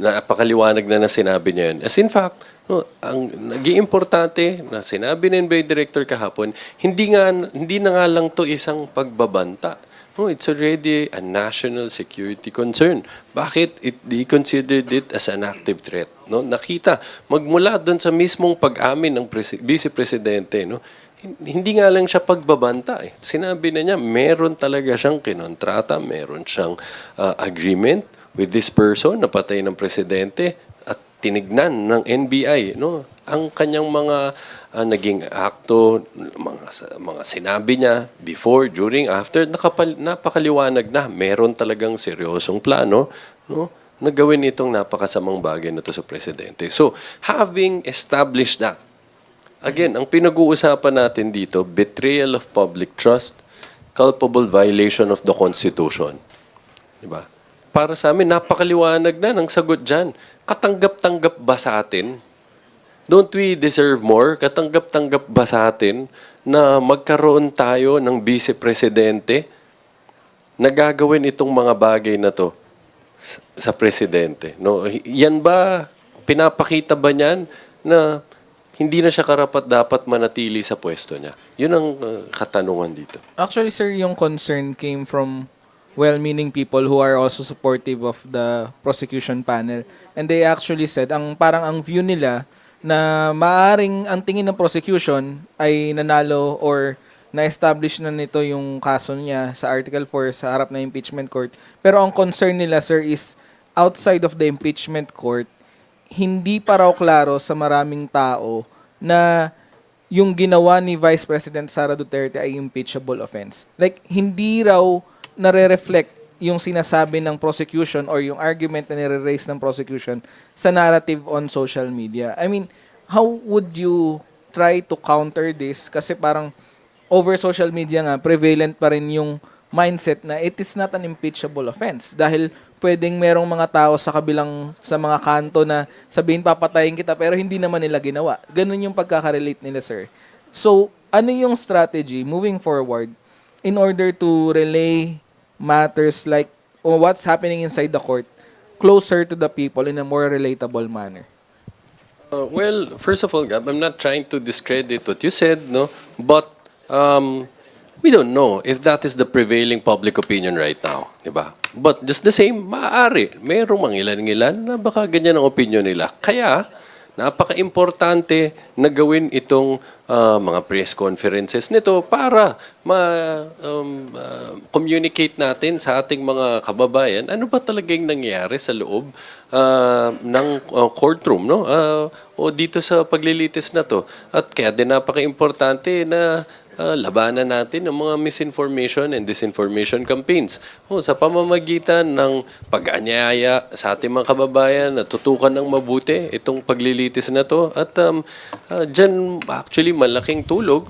Napakaliwanag na sinabi niya yan. As in fact, no, ang nag-iimportante na sinabi ng NBI Director kahapon, hindi na nga lang to isang pagbabanta. No, it's already a national security concern. Bakit they considered it as an active threat? No, nakita magmula doon sa mismong pag-amin ng vice-presidente, no, hindi nga lang siya pagbabanta. Sinabi na niya, meron talaga siyang kinontrata, meron siyang agreement with this person na patay ng presidente at tinignan ng NBI, no, ang kanyang mga naging akto, mga sinabi niya before, during, after, napakaliwanag na meron talagang seryosong plano, no, na gawin itong napakasamang bagay na to sa presidente. So, having established that, again, ang pinag-uusapan natin dito, betrayal of public trust, culpable violation of the Constitution. Diba? Para sa amin, napakaliwanag na ng sagot dyan. Katanggap-tanggap ba sa atin? Don't we deserve more? Katanggap-tanggap ba sa atin na magkaroon tayo ng vice-presidente na gagawin itong mga bagay na to sa presidente? No? Yan ba, pinapakita ba niyan na hindi na siya karapat-dapat manatili sa pwesto niya? Yun ang katanungan dito. Actually, sir, yung concern came from well-meaning people who are also supportive of the prosecution panel. And they actually said, parang ang view nila na maaring ang tingin ng prosecution ay nanalo or na-establish na nito yung kaso niya sa Article 4 sa harap na impeachment court. Pero ang concern nila, sir, is outside of the impeachment court, hindi pa raw klaro sa maraming tao na yung ginawa ni Vice President Sara Duterte ay impeachable offense. Like, hindi raw nare-reflect yung sinasabi ng prosecution or yung argument na nire-raise ng prosecution sa narrative on social media. I mean, how would you try to counter this? Kasi parang over social media nga, prevalent pa rin yung mindset na it is not an impeachable offense. Dahil pwedeng merong mga tao sa mga kanto na sabihin papatayin kita pero hindi naman nila ginawa. Ganun yung pagkaka-relate nila, sir. So, ano yung strategy moving forward in order to relay matters like what's happening inside the court closer to the people in a more relatable manner? Well, first of all, Gab, I'm not trying to discredit what you said, no? But we don't know if that is the prevailing public opinion right now, di ba? But just the same, maaari. Mayroong mga ilan na baka ganyan ang opinion nila. Kaya, napaka-importante na gawin itong mga press conferences nito para communicate natin sa ating mga kababayan ano ba talagang nangyayari sa loob ng courtroom, no? O dito sa paglilitis na to. At kaya din napaka-importante na labanan natin ang mga misinformation and disinformation campaigns. Sa pamamagitan ng pag-anyaya sa ating mga kababayan na tutukan ng mabuti itong paglilitis na to. At dyan actually malaking tulong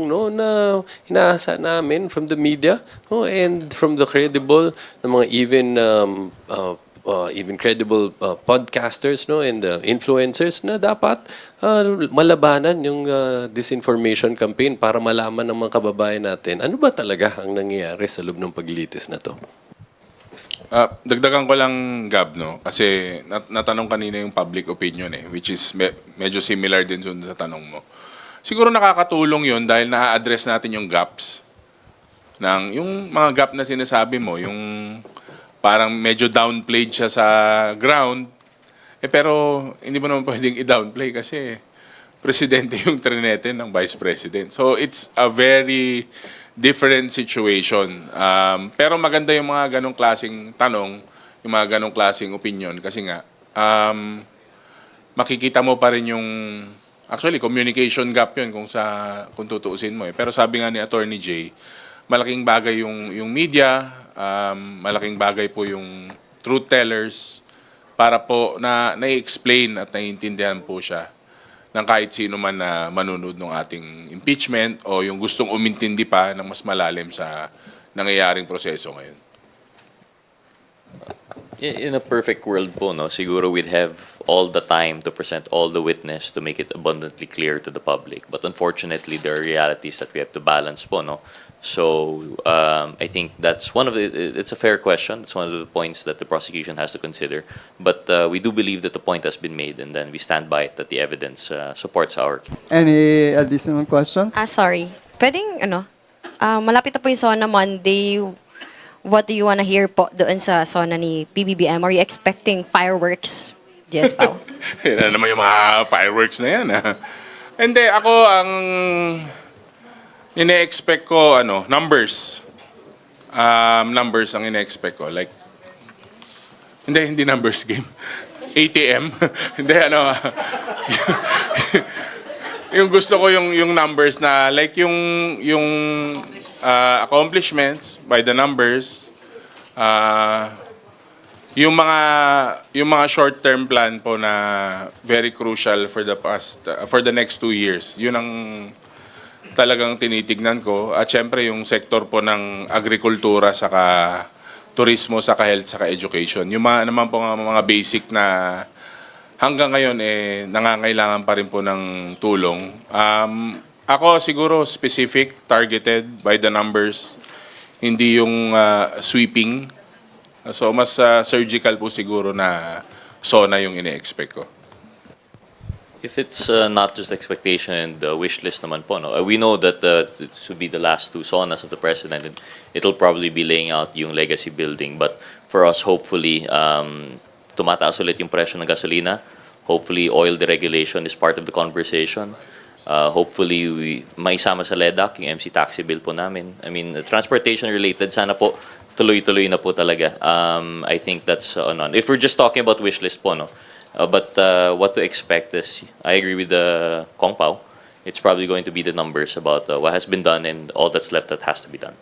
no, na inaasa namin from the media and from the credible na mga even credible podcasters no and influencers na dapat malabanan yung disinformation campaign para malaman ng mga kababayan natin ano ba talaga ang nangyayari sa loob ng paglilitis na to. Dagdagan ko lang, Gab, no? Kasi natanong kanina yung public opinion which is medyo similar din sa tanong mo. Siguro nakakatulong yun dahil na-address natin yung gaps. Yung mga gap na sinasabi mo, yung parang medyo downplayed siya sa ground. Pero hindi mo naman pwedeng i-downplay kasi presidente yung trinete ng vice president. So it's a very different situation. Pero maganda yung mga ganong klaseng tanong, yung mga ganong klaseng opinion kasi nga makikita mo pa rin yung actually communication gap yun kung tutuusin mo. Pero sabi nga ni Attorney Jay, malaking bagay yung media, malaking bagay po yung truth tellers para po na-explain at naiintindihan po siya ng kahit sino man na manunod ng ating impeachment o yung gustong umintindi pa ng mas malalim sa nangyayaring proseso ngayon. In a perfect world po, no, siguro we'd have all the time to present all the witness to make it abundantly clear to the public. But unfortunately, there are realities that we have to balance po, no? So I think that's it's a fair question. It's one of the points that the prosecution has to consider. But we do believe that the point has been made and then we stand by it, that the evidence supports our case. Any additional questions? Sorry. Pwedeng, malapit na po yung SONA Monday. What do you wanna hear po doon sa SONA ni PBBM? Are you expecting fireworks? Yes, Pao. Yan na naman yung mga fireworks na yan. Hindi, ako ang ine-expect ko, numbers. Numbers ang ine-expect ko. Like, hindi numbers game. ATM. Hindi, yung gusto ko yung numbers na, like yung accomplishments by the numbers, yung mga short-term plan po na very crucial for the next 2 years. Yun ang talagang tinitignan ko. At syempre yung sektor po ng agrikultura saka turismo saka health saka education. Yung naman po mga basic na hanggang ngayon nangangailangan pa rin po ng tulong. Ako siguro specific, targeted by the numbers, hindi yung sweeping. So mas surgical po siguro na SONA yung ine-expect ko. If it's not just expectation and wish list naman po, no? We know that it should be the last 2 SONAs of the president and it'll probably be laying out yung legacy building. But for us, hopefully, tumataas ulit yung presyo ng gasolina. Hopefully, oil deregulation is part of the conversation. Hopefully, maisama sa LEDAC yung MC taxi bill po namin. I mean, transportation related, sana po tuloy-tuloy na po talaga. I think that's on. If we're just talking about wish list po, no? But what to expect is, I agree with the Kong Pao. It's probably going to be the numbers about what has been done and all that's left that has to be done.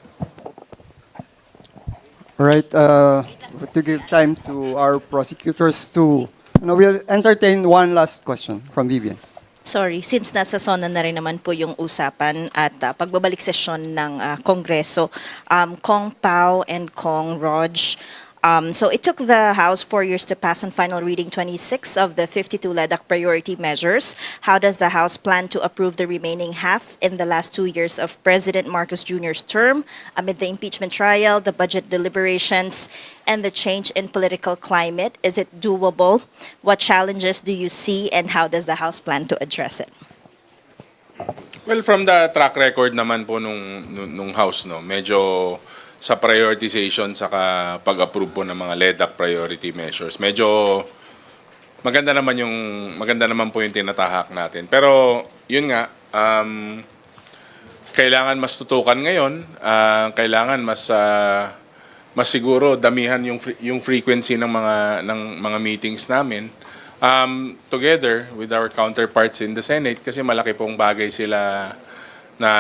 All right. To give time to our prosecutors to, we'll entertain one last question from Vivian. Sorry, since nasa SONA na rin naman po yung usapan at pagbabalik sesyon ng Kongreso, Kong Pao and Kong Rog, so it took the House 4 years to pass on final reading 26 of the 52 LEDAC priority measures. How does the House plan to approve the remaining half in the last 2 years of President Marcos Jr.'s term amid the impeachment trial, the budget deliberations, and the change in political climate? Is it doable? What challenges do you see and how does the House plan to address it? Well, from the track record naman po nung House, medyo sa prioritization saka pag-approve po ng mga LEDAC priority measures, medyo maganda naman po yung tinatahak natin. Pero yun nga, kailangan mas tutukan ngayon, kailangan mas siguro damihan yung frequency ng mga meetings namin together with our counterparts in the Senate kasi malaki pong bagay sila na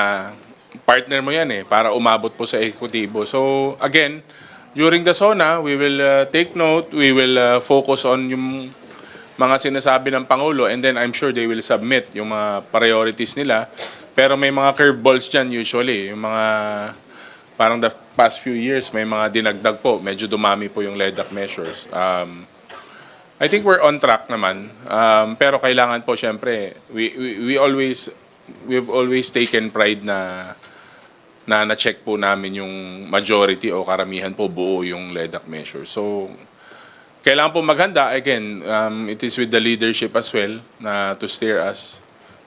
partner mo yan para umabot po sa ehekutibo. So again, during the SONA, we will take note, we will focus on yung mga sinasabi ng Pangulo and then I'm sure they will submit yung mga priorities nila. Pero may mga curveballs dyan usually. Yung mga, parang the past few years, may mga dinagdag po. Medyo dumami po yung LEDAC measures. I think we're on track naman. Pero kailangan po, syempre, we've always taken pride na na-check po namin yung majority o karamihan po buo yung LEDAC measures. So, kailangan po maghanda. Again, it is with the leadership as well na to steer us,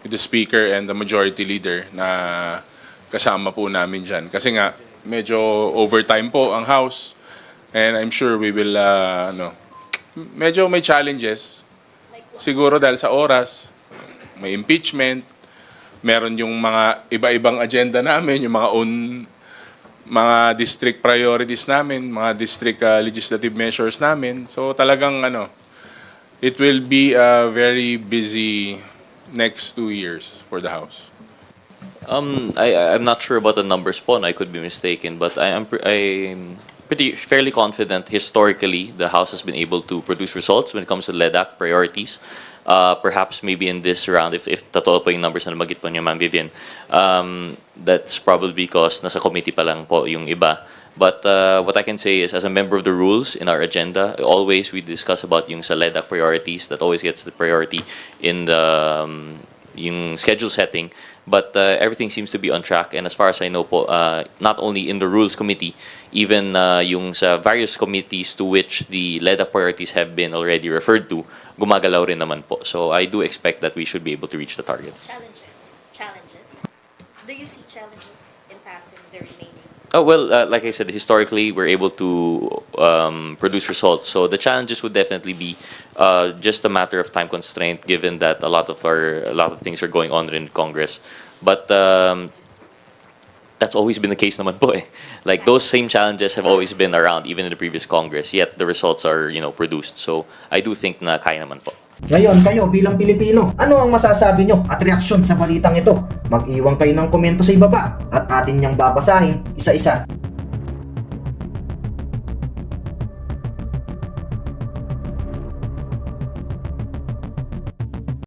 with the speaker and the majority leader na kasama po namin dyan. Kasi nga, medyo overtime po ang House and I'm sure we will, medyo may challenges. Siguro dahil sa oras, may impeachment, meron yung mga iba-ibang agenda namin, yung mga district priorities namin, mga district legislative measures namin. So talagang it will be a very busy next 2 years for the House. I'm not sure about the numbers po, and I could be mistaken, but I'm fairly confident historically the House has been able to produce results when it comes to LEDAC priorities. Perhaps maybe in this round, if totoo po yung numbers na nabagit po niyo, Ma'am Vivian, that's probably because nasa committee pa lang po yung iba. But what I can say is, as a member of the rules in our agenda, always we discuss about yung sa LEDAC priorities that always gets the priority in the yung schedule setting. But everything seems to be on track. And as far as I know po, not only in the Rules Committee, even yung sa various committees to which the LEDAC priorities have been already referred to, gumagalaw rin naman po. So I do expect that we should be able to reach the target. Challenges. Do you see challenges in passing the remaining? Oh, well, like I said, historically, we're able to produce results. So the challenges would definitely be just a matter of time constraint, given that a lot of things are going on in Congress. But that's always been the case naman po eh. Like those same challenges have always been around, even in the previous Congress. Yet the results are, produced. So I do think na kaya naman po. Ngayon, kayo bilang Pilipino, ano ang masasabi nyo at reaksyon sa balitang ito? Mag-iwan kayo ng komento sa ibaba at atin niyang babasahin isa-isa.